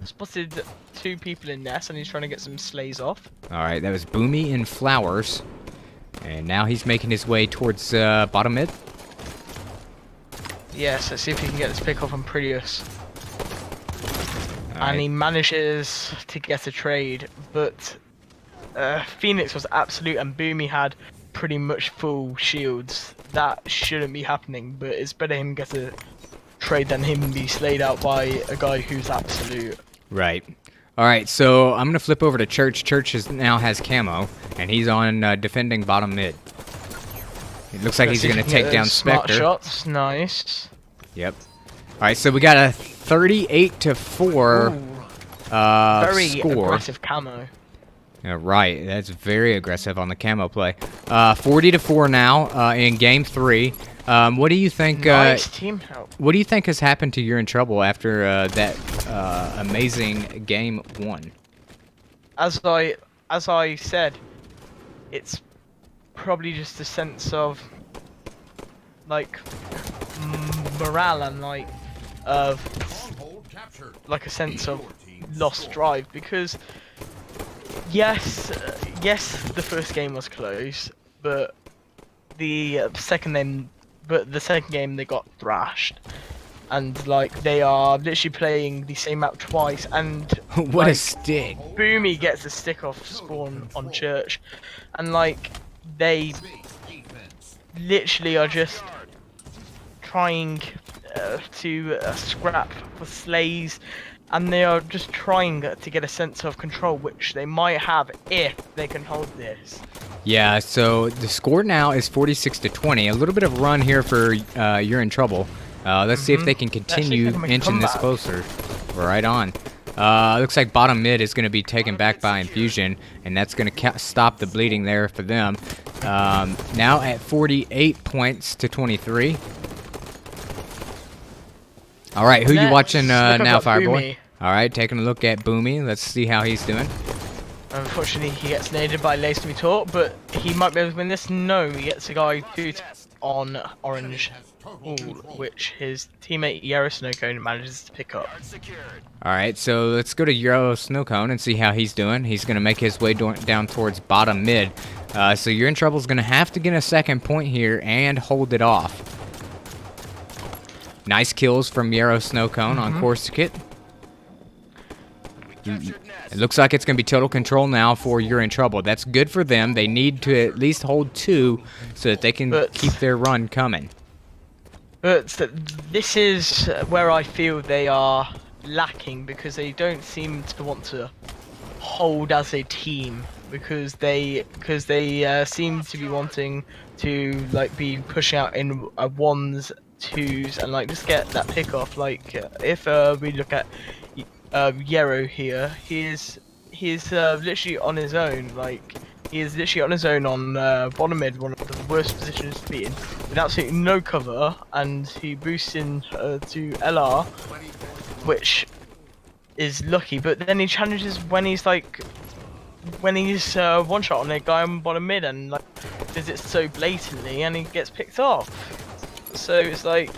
spotted 2 people in nest, and he's trying to get some slays off. Alright, that was Boomy and Flowers. And now he's making his way towards bottom mid. Yes, let's see if he can get this pick off on Prius. Alright. And he manages to get a trade, but Phoenix was absolute, and Boomy had pretty much full shields. That shouldn't be happening, but it's better him get a trade than him be slayed out by a guy who's absolute. Right. Alright, so I'm going to flip over to Church. Church now has camo, and he's on defending bottom mid. It looks like Let's he's see if going he to can take get down smart Spectre. shots, nice. Yep. Alright, so we got a 38-4 Very score. aggressive camo. Yeah, right, that's very aggressive on the camo play. 40-4 now in game 3. What do you think? Nice team help. What do you think has happened to You're in Trouble after that amazing game 1? As I said, it's probably just a sense of like morale and like a sense of lost drive, because yes, the first game was close, but the second game they got thrashed, and like they are literally playing the same map twice, and What a like, stick. Boomy gets a stick off spawn on Church, and like they literally are just trying to scrap for slays, and they are just trying to get a sense of control, which they might have if they can hold this. Yeah, so the score now is 46-20. A little bit of a run here for You're in Trouble. Let's see if they can see if they continue can make a inching this comeback. closer. Right on. Looks like bottom mid is going to be taken back by Infusion, and that's going to stop the bleeding there for them. Now at 48 points to 23. All right, who you Let's watching look up now, at Fireboy? Boomy. All right, taking a look at Boomy. Let's see how he's doing. Unfortunately, he gets naded by Lace to be taught, but he might be able to win this. No, he gets a guy who's on orange, which his teammate Yero Snowcone manages to pick up. Secured. All right, so let's go to Euro Snowcone and see how he's doing. He's going to make his way down towards bottom mid. So you're in trouble. Is going to have to get a second point here and hold it off. Nice kills from Euro Snowcone on Corsicat. It looks like it's going to be total control now for You're in Trouble. That's good for them. They need to at least hold 2 so that they can keep their run coming. But this is where I feel they are lacking, because they don't seem to want to hold as a team, because they seem to be wanting to like be pushing out in ones, twos, and like just get that pick off. Like if we look at Yero here, he's literally on his own. Like he is literally on his own on bottom mid, one of the worst positions to be in, with absolutely no cover, and he boosts in to LR, which is lucky. But then he challenges when he's one shot on a guy on bottom mid, and like does it so blatantly, and he gets picked off. So it's like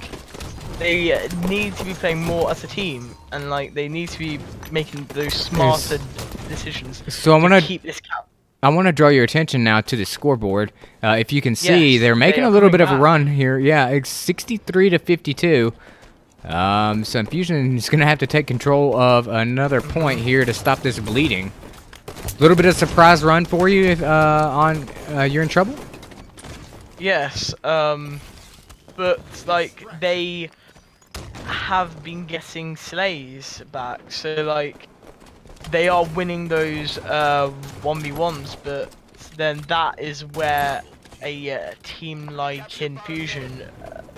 they need to be playing more as a team, and like they need to be making those smarter decisions. So to keep this cap. I want to draw your attention now to the scoreboard. If you can see, Yes, they're making they a are little bit coming of a back. run here. Yeah, it's 63 to 52. So Infusion is going to have to take control of another point here to stop this bleeding. A little bit of surprise run for you if, on You're in Trouble? Yes, but like they have been getting slays back, so like they are winning those 1v1s, but then that is where a team like Infusion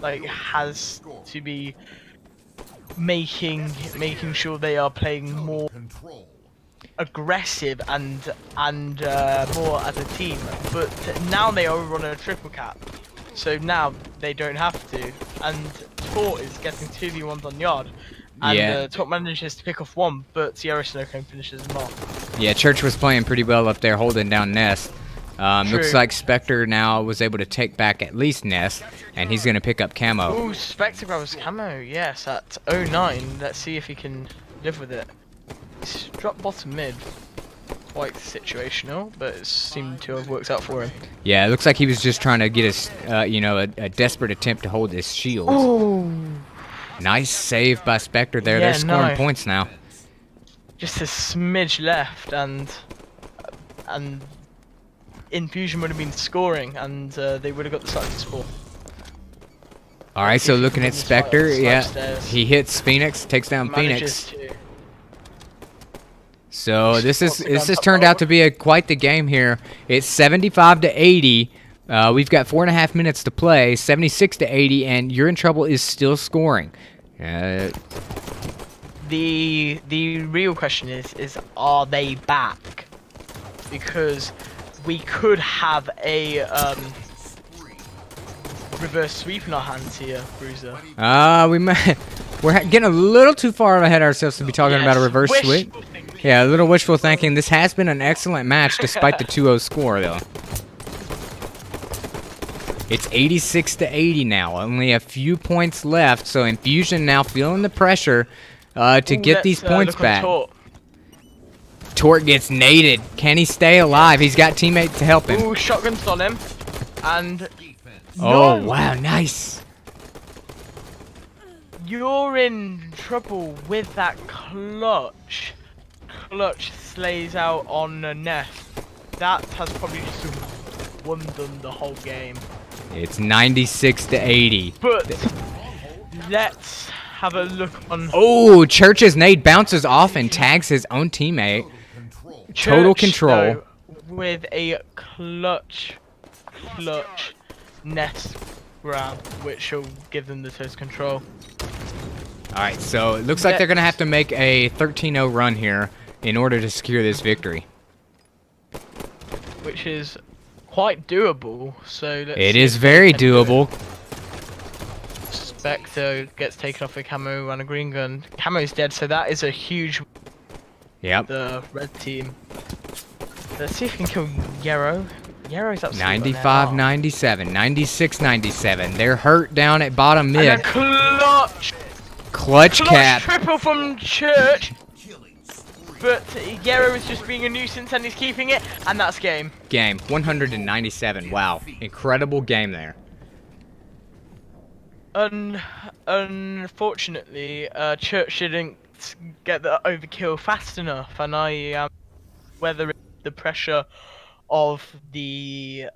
like has to be making sure they are playing more aggressive and more as a team. But now they are on a triple cap, so now they don't have to, and Tort is getting 2v1s on yard, and Tort manages to pick off one, but Sierra Snowcone finishes them off. Yeah, Church was playing pretty well up there holding down Nest. Looks True. like Spectre now was able to take back at least Nest, and he's going to pick up Camo. Ooh, Spectre grabs camo, yes, at 09. Let's see if he can live with it. He's dropped bottom mid. Quite situational, but it seemed to have worked out for him. Yeah, it looks like he was just trying to get his, a desperate attempt to hold his shields. Oh, Nice save by Spectre there. Yeah, They're scoring no. points now. just a smidge left, and Infusion would have been scoring, and they would have got the success for. All right, so If he looking can at win the Spectre, slice yeah, stairs. he hits Phoenix, takes down Manages Phoenix. to. So this What's the has gun turned out top to be quite the game here. It's 75 to 80. We've got 4.5 minutes to play. 76 to 80, and You're in Trouble is still scoring. The real question is are they back? Because we could have a reverse sweep in our hands here, Bruiser. We're getting a little too far ahead of ourselves to be talking about a Yes, reverse wishful sweep. thinking. Yeah, a little wishful thinking. This has been an excellent match despite the 2-0 score, though. It's 86 to 80 now. Only a few points left, so Infusion now feeling the pressure to get these points look on back. Tort. Tort gets naded. Can he stay alive? He's got teammates to help him. Ooh, shotguns on him, and Oh, no! wow, nice. You're in trouble with that clutch. Clutch slays out on a Nest. That has probably just won them the whole game. It's 96 to 80. But let's have a look on Oh, Church's nade bounces off and tags his own teammate. Total Church, control. though, with a clutch Nest grab, which will give them the total control. All right, so it looks like they're going to have to make a 13-0 run here in order to secure this victory. Which is quite doable. So let's It see is if they very can do it. doable. Spectre gets taken off with Camo and a green gun. Camo's dead, so that is a huge. Yep. The red team. Let's see if we can kill Yarrow. Yarrow's absolutely 95, 97, 96, 97. They're hurt down at bottom mid. And a Clutch cap. triple from Church. But Yarrow is just being a nuisance and he's keeping it, and that's game. Game 197. Wow, incredible game there. Unfortunately, Church didn't get the overkill fast enough, and I whether it's the pressure of the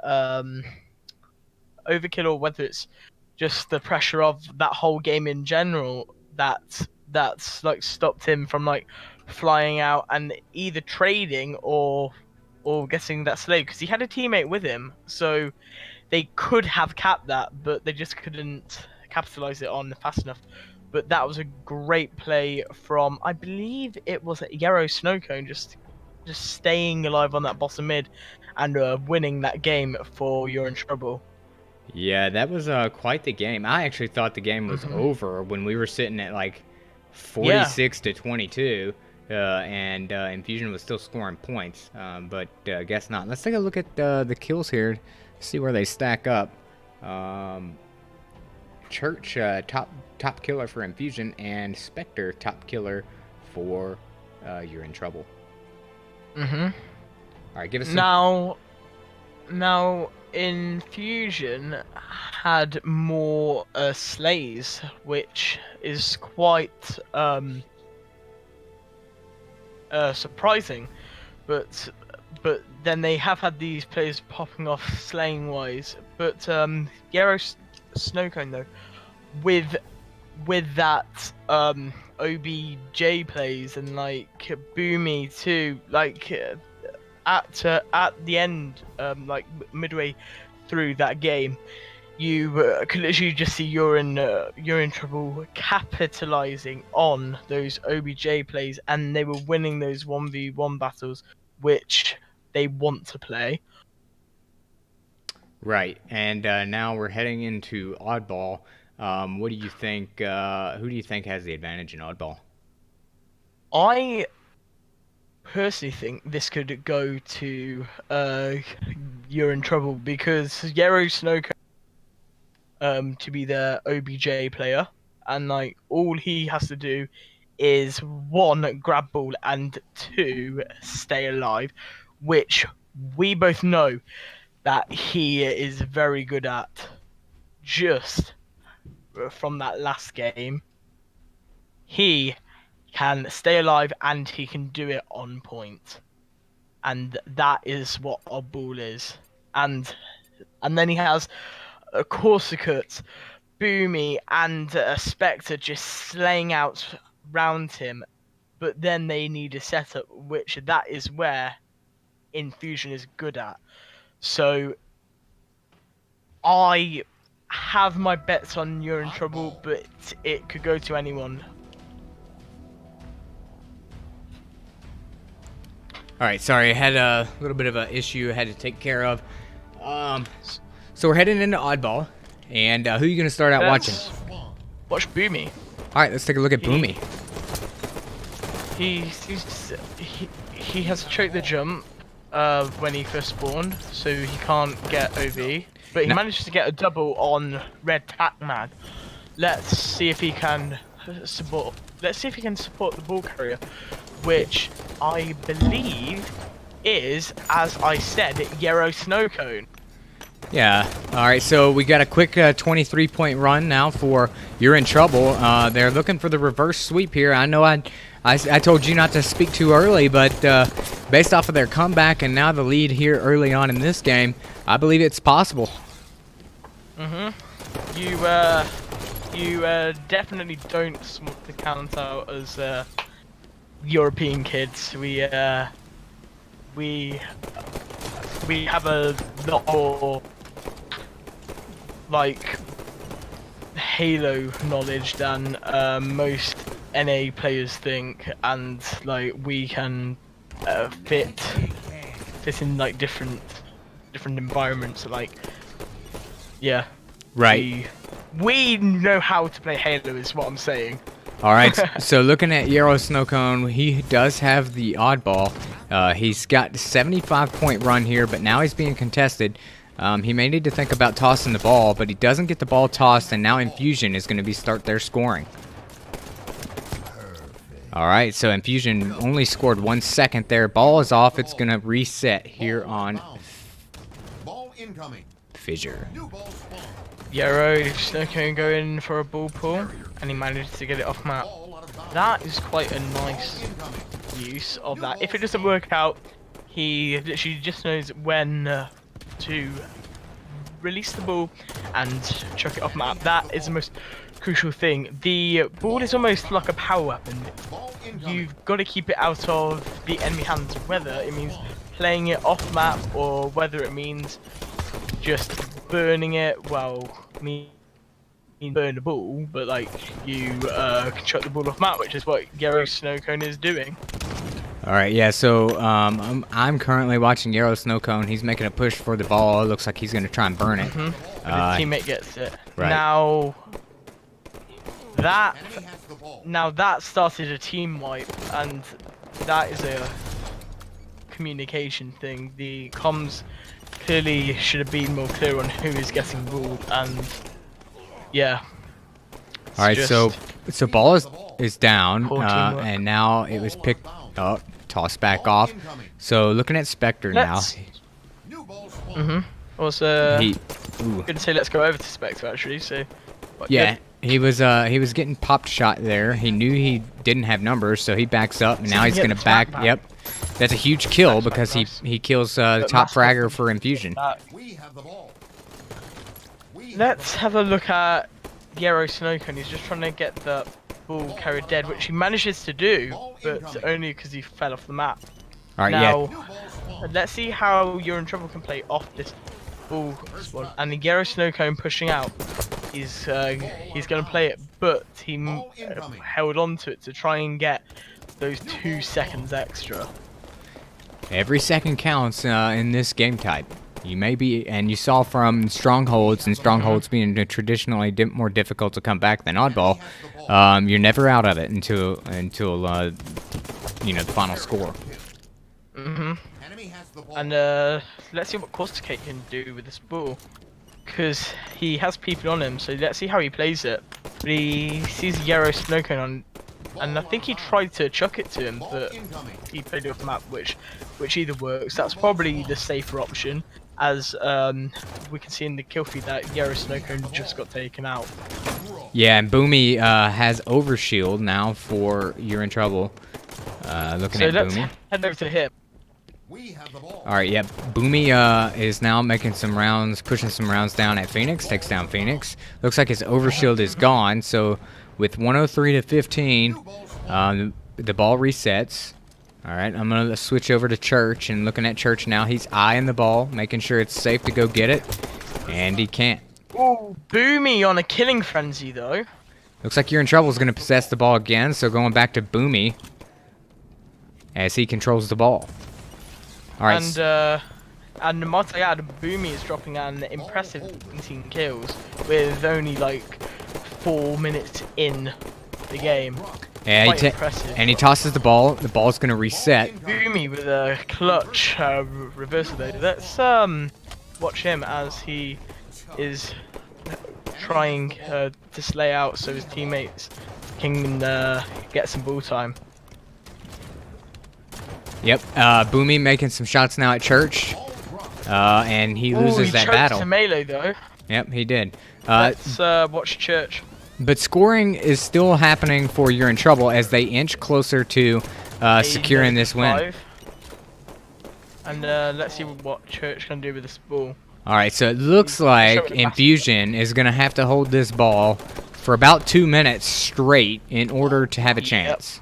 overkill or whether it's just the pressure of that whole game in general that's like stopped him from like flying out and either trading or getting that slave, because he had a teammate with him, so they could have capped that, but they just couldn't capitalize it on fast enough. But that was a great play from, I believe it was Yarrow Snowcone, just staying alive on that bottom mid and winning that game for You're in Trouble. Yeah, that was quite the game. I actually thought the game was over when we were sitting at like 46 to 22, and Infusion was still scoring points, but guess not. Let's take a look at the kills here, see where they stack up. Church top killer for Infusion, and Spectre top killer for You're in Trouble. All right, give us some... Now Infusion had more slays, which is quite surprising, but then they have had these players popping off slaying wise. But Yarrow Snowcone though, with that OBJ plays and like Boomy too, like at the end, like midway through that game, you could literally just see You're in Trouble capitalizing on those OBJ plays, and they were winning those 1v1 battles, which they want to play. Right, and now we're heading into Oddball. What do you think? Who do you think has the advantage in Oddball? I personally think this could go to You're in Trouble, because Yarrow Snowcone to be their OBJ player, and like all he has to do is 1, grab ball, and 2, stay alive, which we both know that he is very good at. Just from that last game, he can stay alive and he can do it on point, and that is what Oddball is. And then he has a Corsicut, Boomy, and a Spectre just slaying out round him, but then they need a setup, which that is where Infusion is good at. So I have my bets on You're in Trouble, but it could go to anyone. All right, sorry, I had a little bit of an issue I had to take care of. So we're heading into Oddball, and who are you gonna start out watching? Watch Boomy. All right, let's take a look at Boomy. He has to choke the jump when he first spawned, so he can't get OV. But he manages to get a double on Red Tac Mag. Let's see if he can support. Let's see if he can support the ball carrier, which I believe is, as I said, Yarrow Snowcone. Yeah. All right. So we got a quick 23-point run now for You're in Trouble. They're looking for the reverse sweep here. I know I told you not to speak too early, but based off of their comeback and now the lead here early on in this game, I believe it's possible. You definitely don't smoke the count out as European kids. We have a lot more like Halo knowledge than most NA players think, and like we can fit in like different environments. Like, yeah, right. We know how to play Halo, is what I'm saying. All right, so looking at Yarrow Snowcone, he does have the oddball. He's got a 75-point run here, but now he's being contested. He may need to think about tossing the ball, but he doesn't get the ball tossed, and now Infusion is going to start their scoring. All right, so Infusion only scored 1 second there. Ball is off. It's going to reset here on Ball incoming. Fissure. New ball spawn. Yarrow Snowcone going for a ball pull, and he managed to get it off map. Ball out of bounds. That is quite a nice Incoming. use of that. If it doesn't work out, he literally just knows when to release the ball and chuck it off map. That is the most crucial thing. The ball is almost like a power weapon. Ball incoming. You've got to keep it out of the enemy hands, whether it means playing it off map or whether it means just burning it. Well, burn the ball, but like you can chuck the ball off map, which is what Yarrow Snowcone is doing. All right, yeah, so I'm currently watching Yarrow Snowcone. He's making a push for the ball. It looks like he's going to try and burn it. But his teammate gets it. right. Now that Enemy has the ball. that started a team wipe, and that is a communication thing. The comms clearly should have been more clear on who is getting ruled, and yeah. All right, so ball is down, Poor teamwork. and now it was picked up, tossed back off. So looking at Spectre now, Let's- New ball spawn. Was he, ooh, gonna say let's go over to Spectre actually. So but yeah, good. he was getting popped shot there. He knew he didn't have numbers, so he backs up, and So now he he's get gonna the back. back. Yep, that's a huge kill That's because nice. he kills the But top massive fragger for Infusion. We have the ball. We Let's have a look at Yarrow Snowcone. He's just trying to get the ball carried dead, which he manages to do, but only because he fell off the map. All right, Now, New ball spawn. let's see how You're in Trouble can play off this ball spawn. And the Yarrow Snowcone pushing out, he's going to play it, but he held on to it to try and get those 2 seconds extra. every second counts in this game type. You may be, and you saw from strongholds, and strongholds being traditionally more difficult to come back than oddball. You're never out of it until you know, the final score. Enemy has the ball. And let's see what Causticate can do with this ball, because he has people on him. So let's see how he plays it. But he sees Yarrow Snowcone on, and I think he tried to chuck it to him, but he played it off the map, which either works. That's probably the safer option, as we can see in the kill feed that Yarrow Snowcone just got taken out. Yeah, and Boomy has overshield now for You're in Trouble. Looking So at let's Boomy. head over to him. We have the ball. All right, yeah, Boomy is now making some rounds, pushing some rounds down at Phoenix. Takes down Phoenix. Looks like his overshield is gone. So with 103 to 15, the ball resets. All right, I'm gonna switch over to Church, and looking at Church now, he's eyeing the ball, making sure it's safe to go get it, and he can't. Ooh, Boomy on a killing frenzy though. Looks like You're in Trouble is gonna possess the ball again. So going back to Boomy as he controls the ball. All right. And might I add, Boomy is dropping an impressive 19 kills with only like 4 minutes in the game. Yeah, Quite impressive. and he tosses the ball. The ball's gonna reset. Boomy with a clutch reversal though. Let's watch him as he is trying to slay out so his teammates can get some ball time. Yep. Boomy making some shots now at Church, and he loses he that choked battle. to melee though. Yep, he did. Let's watch Church. But scoring is still happening for You're in Trouble as they inch closer to securing this win. 5. And let's see what Church can do with this ball. All right, so it looks like Infusion is gonna have to hold this ball for about 2 minutes straight in order to have a chance.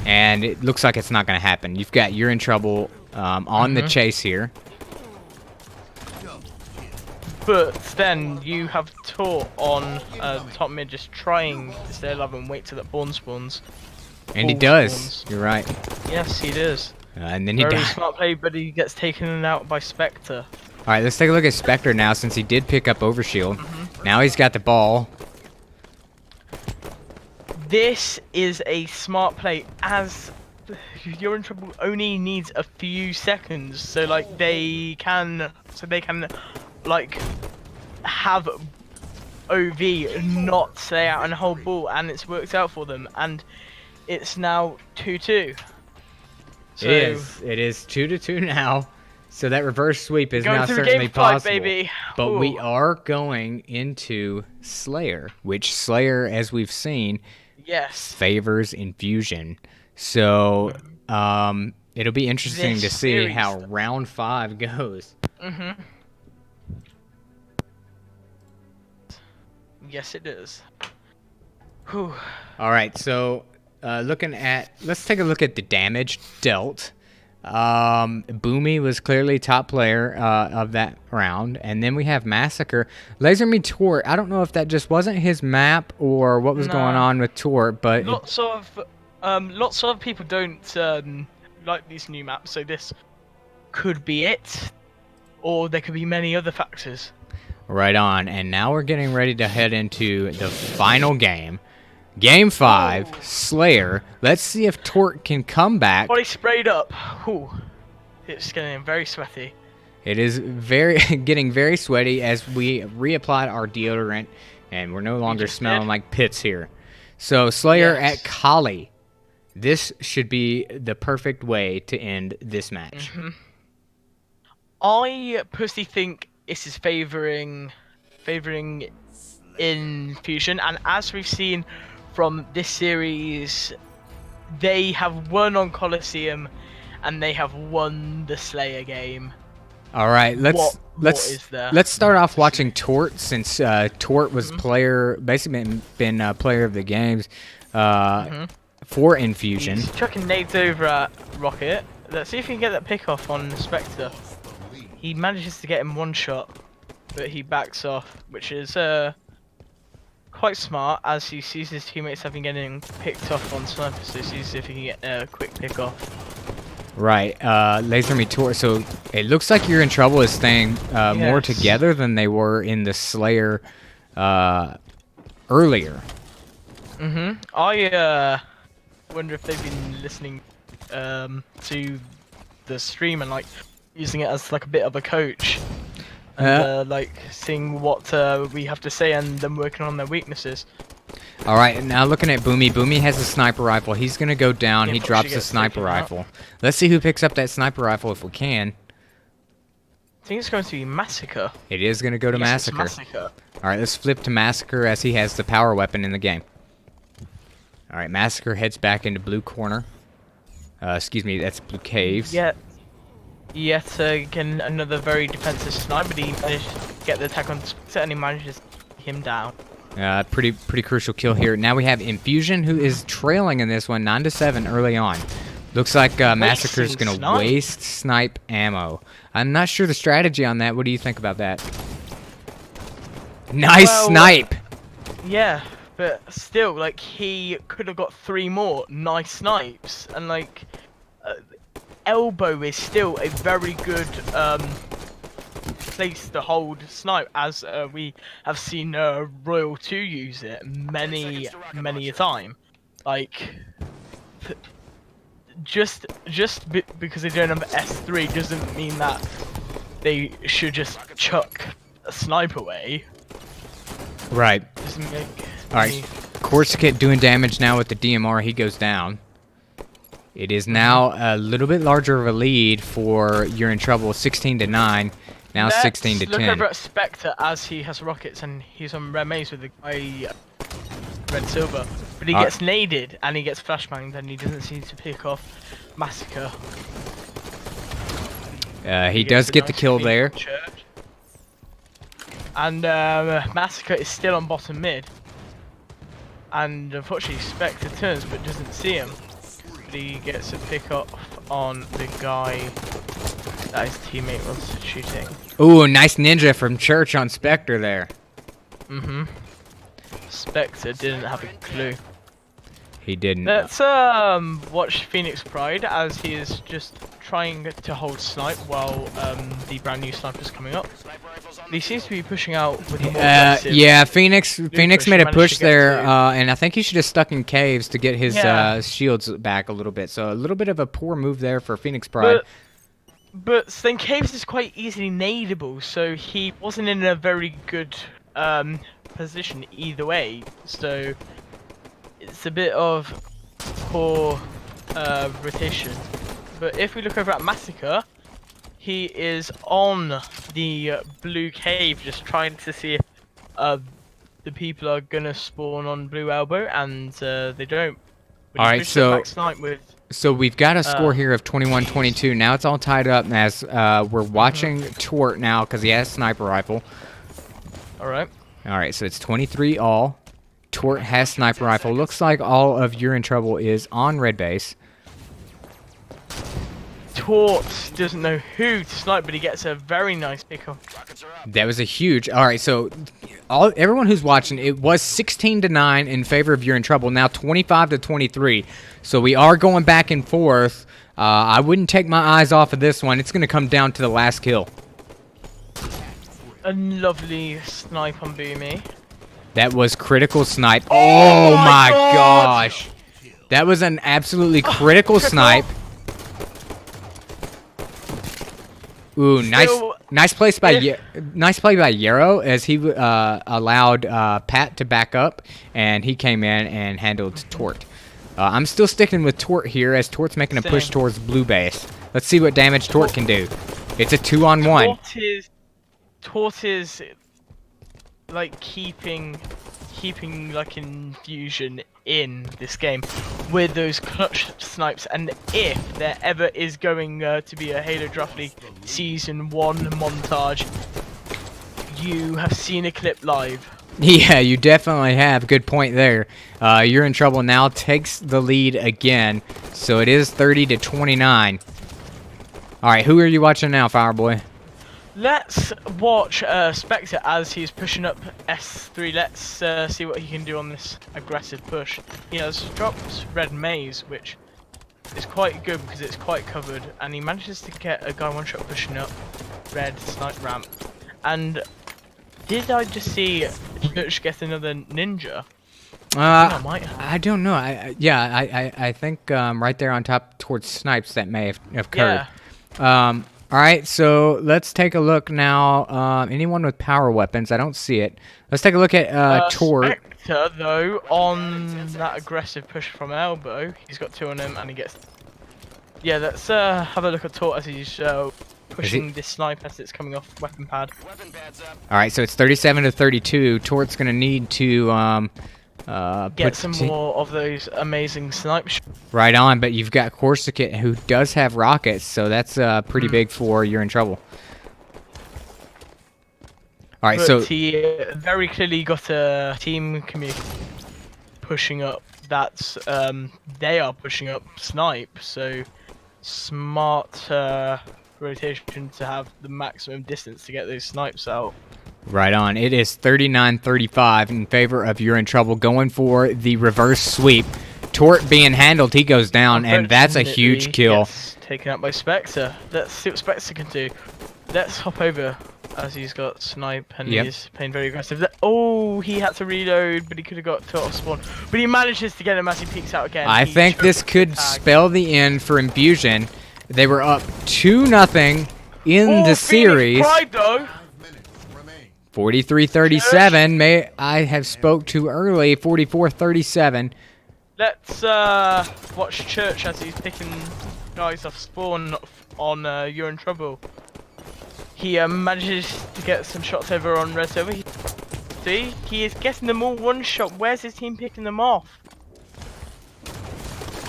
And it looks like it's not going to happen. You've got You're in Trouble on the chase here. But then you have Taught on top mid just trying to stay alive and wait till that Born spawns. And he Bull does. spawns. You're right. Yes, he does. And then he Very dies. smart play, but he gets taken out by Spectre. All right, let's take a look at Spectre now, since he did pick up Overshield. Now he's got the ball. This is a smart play, as You're in Trouble only needs a few seconds, so like they can like have OV not stay out and hold ball, and it's worked out for them, and it's now 2-2. So It is 2-2 now. So that reverse sweep is going now through certainly game 5, possible. baby. But Ooh. we are going into Slayer, which Slayer, as we've seen, Yes. favors Infusion. So it'll be interesting This to see series- how round 5 goes. Yes, it is. Whew. All right, so let's take a look at the damage dealt. Boomy was clearly top player of that round, and then we have Massacre. Laser Me Tort, I don't know if that just wasn't his map or what was going on with Tort, but Lots of people don't like these new maps, so this could be it, or there could be many other factors. right on. And now we're getting ready to head into the final game. Game 5, Slayer. Let's see if Tort can come back. Body sprayed up. Whew. It's getting very sweaty. It is getting very sweaty as we reapplied our deodorant, and we're no longer just smelling did. like pits here. So Slayer Yes. at Kali. This should be the perfect way to end this match. I personally think this is favoring Infusion, and as we've seen from this series, they have won on Colosseum, and they have won the Slayer game. All right, What is there? let's start off watching Tort, since Tort was basically been player of the games for Infusion. He's chucking nades over at Rocket. Let's see if he can get that pick off on Spectre. He manages to get him one shot, but he backs off, which is quite smart, as he sees his teammates having getting picked off on sniper, so he sees if he can get a quick pick off. Right, Laser Me Tort. So it looks like You're in Trouble is staying more Yes. together than they were in the Slayer earlier. I wonder if they've been listening to the stream and like using it as like a bit of a coach, and like seeing what we have to say and them working on their weaknesses. All right, now looking at Boomy. Boomy has a sniper rifle. He's gonna go down. Yeah, He probably drops should the get sniper taken out. rifle. Let's see who picks up that sniper rifle if we can. I think it's going to be Massacre. It is gonna go to Yes, it's Massacre. Massacre. All right, let's flip to Massacre as he has the power weapon in the game. All right, Massacre heads back into blue corner. Excuse me, that's blue caves. Yet again, another very defensive sniper, but he managed to get the attack on Spectre, and he manages to take him down. Pretty crucial kill here. Now we have Infusion, who is trailing in this one, 9-7 early on. Looks like Massacre's Wasting gonna snipe. waste snipe ammo. I'm not sure the strategy on that. What do you think about that? Nice Well, snipe. Yeah, but still, like, he could have got 3 more nice snipes, and like, elbow is still a very good place to hold snipe, as we have seen Royal 2 use it many a time. Like, just because they don't have S3 doesn't mean that they should just chuck a snipe away. Right. Doesn't make All right. any- Corsica doing damage now with the DMR. He goes down. It is now a little bit larger of a lead for You're in Trouble, 16-9. Now Let's 16-10. look over at Spectre, as he has rockets and he's on red maze with the guy red silver, but he gets naded and he gets flashbanged and he doesn't seem to pick off Massacre. He gets does a get the nice kill clean there. church. And Massacre is still on bottom mid, and unfortunately Spectre turns but doesn't see him. But he gets a pick off on the guy that his teammate was shooting. Ooh, nice ninja from Church on Spectre there. Spectre didn't have a clue. He didn't. Let's watch Phoenix Pride, as he is just trying to hold snipe while the brand new sniper's coming up. He seems to be pushing out with the more aggressive. Yeah, Phoenix made a managed push to get there, to- and I think he should have stuck in caves to get his Yeah. shields back a little bit. So a little bit of a poor move there for Phoenix Pride. But then caves is quite easily nadeable, so he wasn't in a very good position either way. So it's a bit of poor rotation. But if we look over at Massacre, he is on the blue cave, just trying to see if the people are gonna spawn on blue elbow, and they don't. But All he right, pushed so- it back snipe with. So we've got a score here of 21-22. Now it's all tied up as we're watching Tort now because he has a sniper rifle. All right. All right, so it's 23 all. Tort has sniper rifle. Looks like all of You're in Trouble is on red base. Tort doesn't know who to snipe, but he gets a very nice pick off. That was a huge. All right, so everyone who's watching, it was 16-9 in favor of You're in Trouble. Now 25-23. So we are going back and forth. I wouldn't take my eyes off of this one. It's going to come down to the last kill. A lovely snipe on Boomy. That was critical snipe. Oh my God. gosh. That was an absolutely critical snipe. Ooh, nice play by Yarrow as he allowed Pat to back up, and he came in and handled Tort. I'm still sticking with Tort here as Tort's making a push Same. towards blue base. Let's see what damage Tort can do. It's a 2-on-1. Tort is like keeping like Infusion in this game with those clutch snipes, and if there ever is going to be a Halo Draft League Season 1 montage, you have seen a clip live. Yeah, you definitely have. Good point there. You're in Trouble now takes the lead again, so it is 30-29. All right, who are you watching now, Fireboy? Let's watch Spectre as he's pushing up S3. Let's see what he can do on this aggressive push. He has dropped Red Maze, which is quite good because it's quite covered, and he manages to get a guy one shot pushing up Red Snipe Ramp. And did I just see Church get another ninja? I might have. I don't know. I think right there on top towards Snipes that may have occurred. Yeah. All right, so let's take a look now. Anyone with power weapons? I don't see it. Let's take a look at Tort. Spectre, though, on that aggressive push from elbow, he's got 2 on him, and he gets. Yeah, let's have a look at Tort as he's pushing this snipe as it's coming off weapon pad. All right, so it's 37-32. Tort's gonna need to Get some more of those amazing snipe shots. right on, but you've got Corsica who does have rockets, so that's pretty big for You're in Trouble. All right, But so he very clearly got a team community pushing up. That's they are pushing up snipe, so smart rotation to have the maximum distance to get those snipes out. right on. It is 39-35 in favor of You're in Trouble, going for the reverse sweep. Tort being handled, he goes down, and that's a huge kill. Gets taken out by Spectre. Let's see what Spectre can do. Let's hop over as he's got snipe and he's playing very aggressive. Oh, he had to reload, but he could have got to off spawn. But he manages to get him as he peeks out again. I think this could spell the end for Infusion. They were up 2-0 in the series. Pride, though. 5 minutes remain. 43-37. May I have spoke too early. 44-37. Let's watch Church as he's picking guys off spawn on You're in Trouble. He manages to get some shots over on Red Silver. See, he is getting them all one shot. Where's his team picking them off?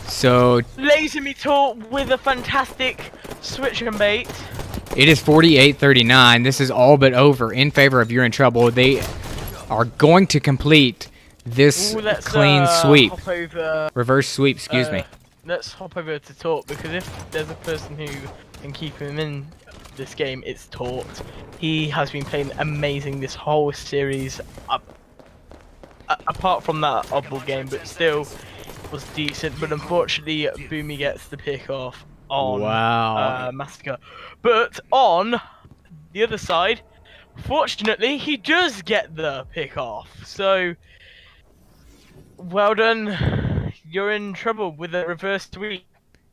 So Laser me Tort with a fantastic switch and bait. it is 48-39. This is all but over in favor of You're in Trouble. They are going to complete this Ooh, let's, clean sweep. Hop over, Reverse sweep, excuse me. Let's hop over to Tort, because if there's a person who can keep him in this game, it's Tort. He has been playing amazing this whole series, apart from that oddball game, but still was decent. But unfortunately, Boomy gets the pick off. on Wow. Massacre. But on the other side, fortunately, he does get the pick off. So, well done. You're in trouble with a reverse sweep.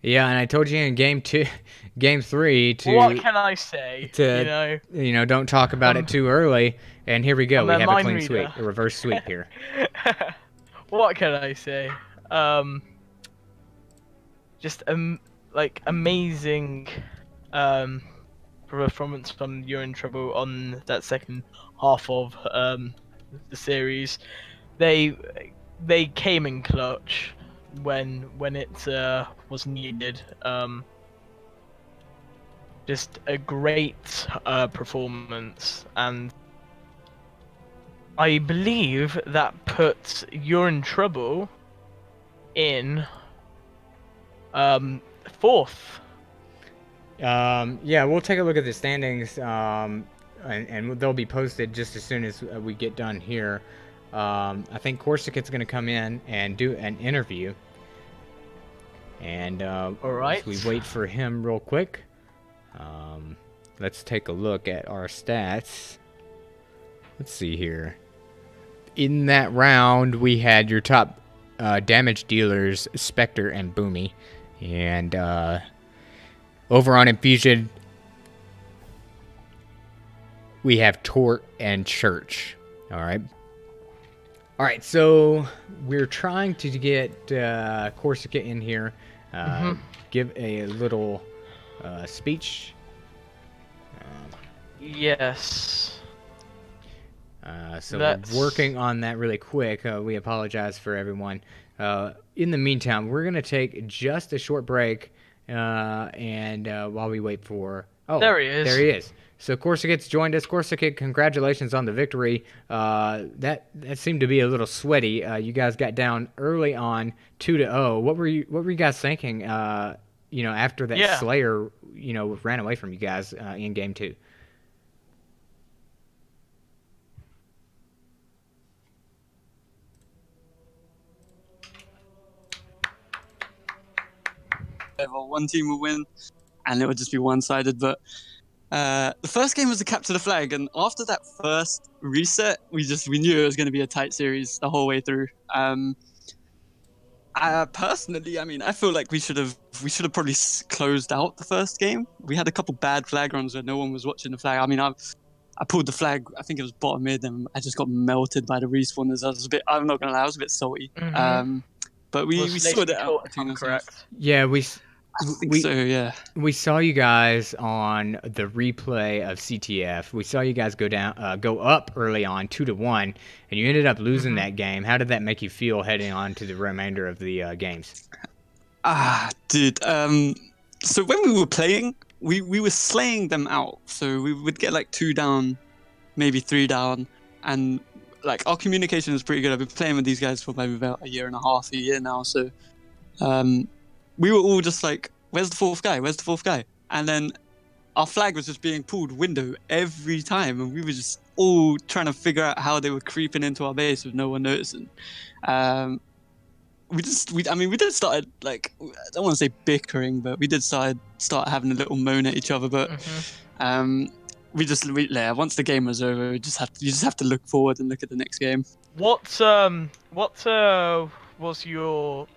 Yeah, and I told you in game 3 What can I say? You to know, don't talk about it too early. And here we go. I'm We a have a mind clean reader. sweep, a reverse sweep here. What can I say? Just like amazing performance from You're in Trouble on that second half of the series. They came in clutch when it was needed. Just a great performance, and I believe that puts You're in Trouble in fourth. Yeah, we'll take a look at the standings, and they'll be posted just as soon as we get done here. I think Corsica's going to come in and do an interview. And All right. as we wait for him real quick, let's take a look at our stats. Let's see here. In that round, we had your top damage dealers, Spectre and Boomy. And over on Infusion, we have Tort and Church. All right, so we're trying to get Corsica in here, give a little speech. Yes. So we're working on that really quick. We apologize for everyone. In the meantime, we're going to take just a short break, and while we wait for... Oh, there he is. There he is. So Corsica's joined us. Corsica, congratulations on the victory. That seemed to be a little sweaty. You guys got down early on 2-0. What were you guys thinking? After that Slayer, ran away from you guys in game 2. One team will win, and it would just be one-sided. But the first game was a capture the flag, and after that first reset, we knew it was going to be a tight series the whole way through. Personally, I feel like we should have probably closed out the first game. We had a couple bad flag runs where no one was watching the flag. I pulled the flag. I think it was bottom mid, and I just got melted by the respawners. I'm not gonna lie, I was a bit salty. Mm-hmm. But we sorted it out. If I'm correct. Yeah, we saw you guys on the replay of CTF. We saw you guys go up early on 2-1, and you ended up losing that game. How did that make you feel heading on to the remainder of the games? Dude. So when we were playing, we were slaying them out. So we would get like 2 down, maybe 3 down, and like our communication is pretty good. I've been playing with these guys for maybe about a year now. So, we were all just like, "Where's the fourth guy? Where's the fourth guy?" And then our flag was just being pulled window every time, and we were just all trying to figure out how they were creeping into our base with no one noticing. We did start like, I don't want to say bickering, but we did start having a little moan at each other. But once the game was over, you just have to look forward and look at the next game. What was your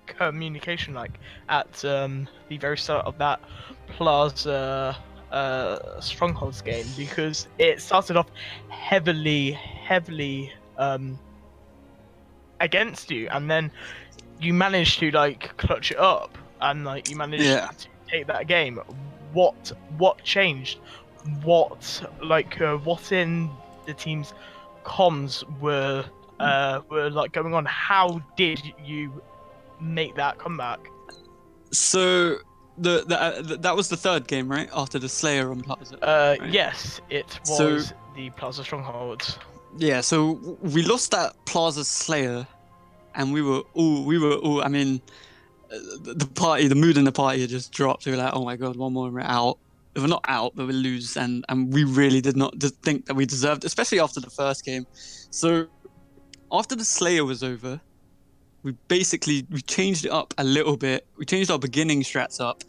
communication like at the very start of that Plaza Strongholds game? Because it started off heavily against you, and then you managed to like clutch it up, and like you managed to take that game. What changed? What in the team's comms were like going on? How did you make that comeback? So that was the third game, right? After the Slayer on Plaza. Right? Yes, it was the Plaza Strongholds. Yeah, so we lost that Plaza Slayer, and we were all. I mean, the mood in the party had just dropped. We were like, oh my god, one more and we're out. We're not out, but we lose, and we really did not think that we deserved, especially after the first game. So after the Slayer was over, we changed it up a little bit. We changed our beginning strats up.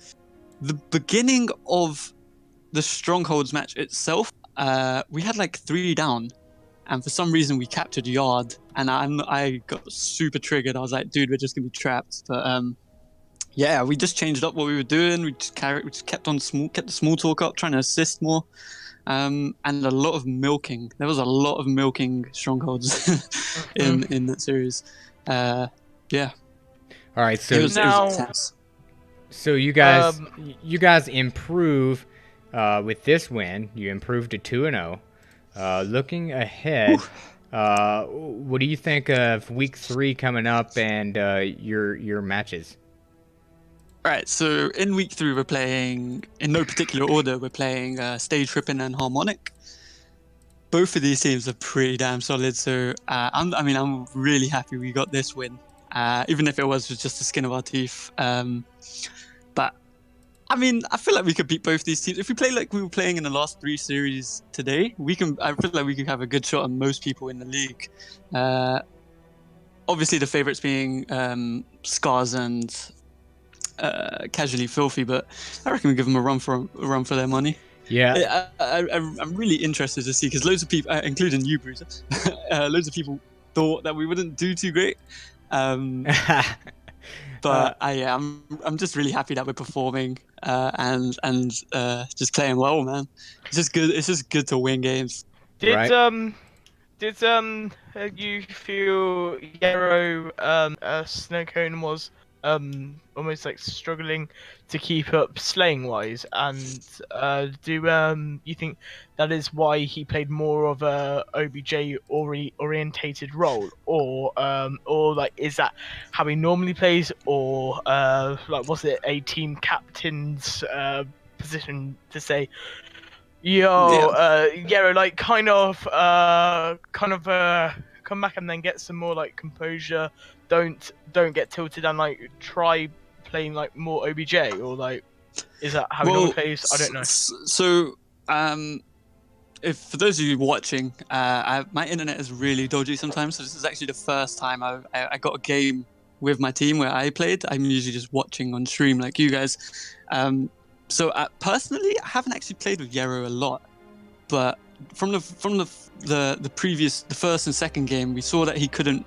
The beginning of the strongholds match itself, we had like 3 down, and for some reason we captured yard, and I got super triggered. I was like, dude, we're just gonna be trapped. But yeah, we just changed up what we were doing. We just kept the small talk up, trying to assist more, and a lot of milking. There was a lot of milking strongholds in that series. Yeah. All right, so It was intense. So you guys improve with this win. You improved to 2-0. Looking ahead, what do you think of week 3 coming up and your matches? All right, so in week 3 we're playing, in no particular order, we're playing Stage Trippin' and Harmonic. Both of these teams are pretty damn solid, so I'm really happy we got this win, even if it was just the skin of our teeth. But I mean, I feel like we could beat both these teams if we play like we were playing in the last 3 series today. I feel like we could have a good shot on most people in the league. Obviously, the favorites being Scars and Casually Filthy, but I reckon we give them a run for their money. Yeah, I'm really interested to see, because loads of people, including you, Bruiser, loads of people thought that we wouldn't do too great. But I'm just really happy that we're performing and just playing well, man. It's just good. It's just good to win games. Did Right. you feel Yarrow Snowcone was almost like struggling to keep up slaying wise, and do you think that is why he played more of a OBJ orientated role, or like is that how he normally plays, or like was it a team captain's position to say, yo, Yarrow, like kind of come back and then get some more like composure. Don't get tilted and like try playing like more OBJ, or like is that how he normally plays? I don't know. So, if for those of you watching, my internet is really dodgy sometimes. So this is actually the first time I got a game with my team where I played. I'm usually just watching on stream like you guys. So personally, I haven't actually played with Yarrow a lot, but from the first and second game, we saw that he couldn't.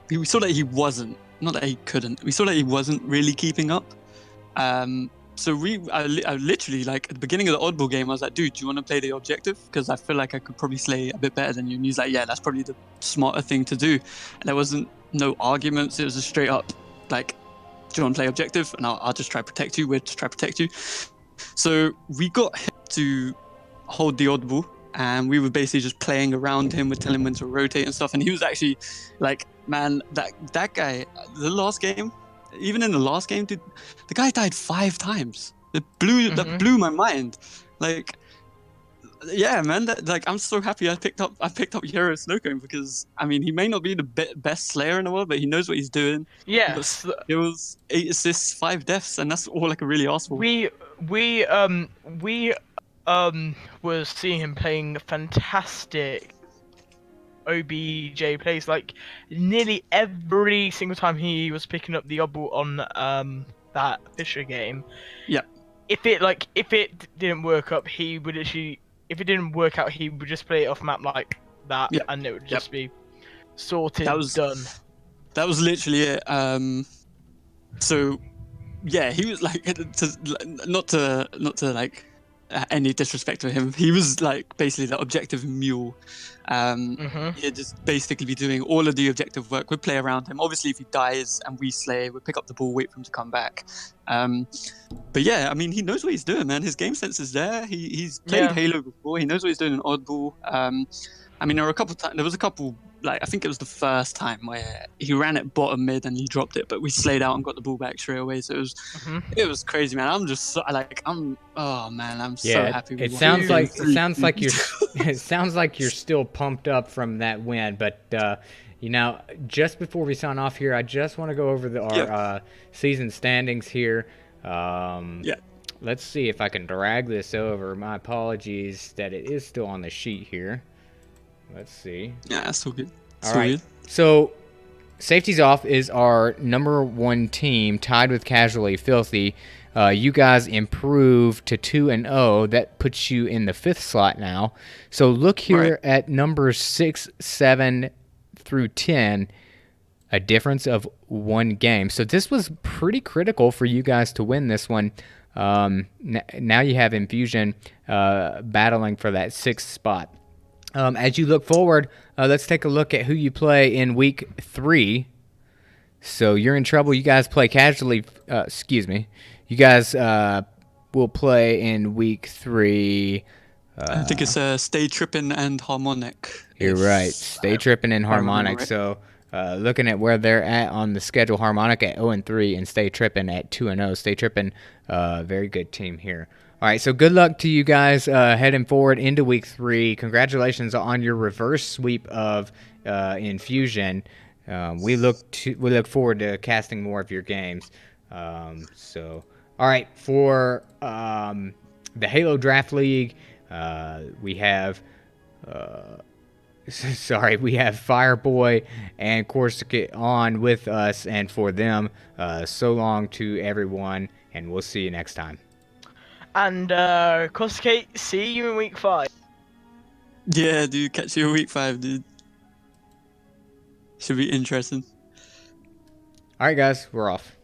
We saw that he wasn't. Not that he couldn't. We saw that he wasn't really keeping up. So I literally, like, at the beginning of the oddball game, I was like, dude, do you want to play the objective? Because I feel like I could probably slay a bit better than you. And he's like, yeah, that's probably the smarter thing to do. And there wasn't no arguments. It was just straight up, like, do you want to play objective? And I'll just try to protect you. We'll just try to protect you. So we got him to hold the oddball, and we were basically just playing around him. We're telling him when to rotate and stuff. And he was actually like, man, that guy, the last game, even in the last game, dude, the guy died 5 times. That blew my mind. Like, yeah, man, I'm so happy I picked up Yarrow Snowcone, because I mean, he may not be the best slayer in the world, but he knows what he's doing. Yes, it was 8 assists, 5 deaths, and that's all I could really ask for. we were seeing him playing fantastic OBJ plays, like nearly every single time he was picking up the oddball on that Fisher game. Yeah. If it didn't work up, he would actually. If it didn't work out, he would just play it off map like that, and it would just be sorted. Done. That was literally it. So, yeah, he was like, not to like any disrespect to him, he was like basically the objective mule. He'd just basically be doing all of the objective work. We'd play around him. Obviously, if he dies and we slay, we'd pick up the ball, wait for him to come back. But yeah, I mean, he knows what he's doing, man. His game sense is there. He's played Halo before. He knows what he's doing in oddball. I mean, there was a couple, like, I think it was the first time where he ran it bottom mid and he dropped it, but we slayed out and got the ball back straight away. So it was crazy, man. I'm so happy. It sounds like you're still pumped up from that win, but you know, just before we sign off here, I just want to go over our season standings here. Let's see if I can drag this over. My apologies that it is still on the sheet here. Let's see. Yeah, that's all good. All right. So Safety's Off is our #1 team, tied with Casually Filthy. You guys improved to 2-0. That puts you in the 5th slot now. So look here at numbers 6, 7 through 10, a difference of 1 game. So this was pretty critical for you guys to win this one. Now you have Infusion battling for that 6th spot. As you look forward, let's take a look at who you play in week 3. So you're in trouble. You guys play Casually. You guys will play in week 3. I think it's Stay Trippin' and Harmonic. You're right. Stay Trippin' and Harmonic. Right. So looking at where they're at on the schedule, Harmonic at 0-3 and Stay Trippin' at 2-0. Stay Trippin', very good team here. All right, so good luck to you guys heading forward into week 3. Congratulations on your reverse sweep of Infusion. We look forward to casting more of your games. All right, for the Halo Draft League, we have Fireboy and Corsica on with us, and for them, so long to everyone, and we'll see you next time. And Corsica, see you in week 5. Yeah, dude, catch you in week 5, dude. Should be interesting. All right, guys, we're off.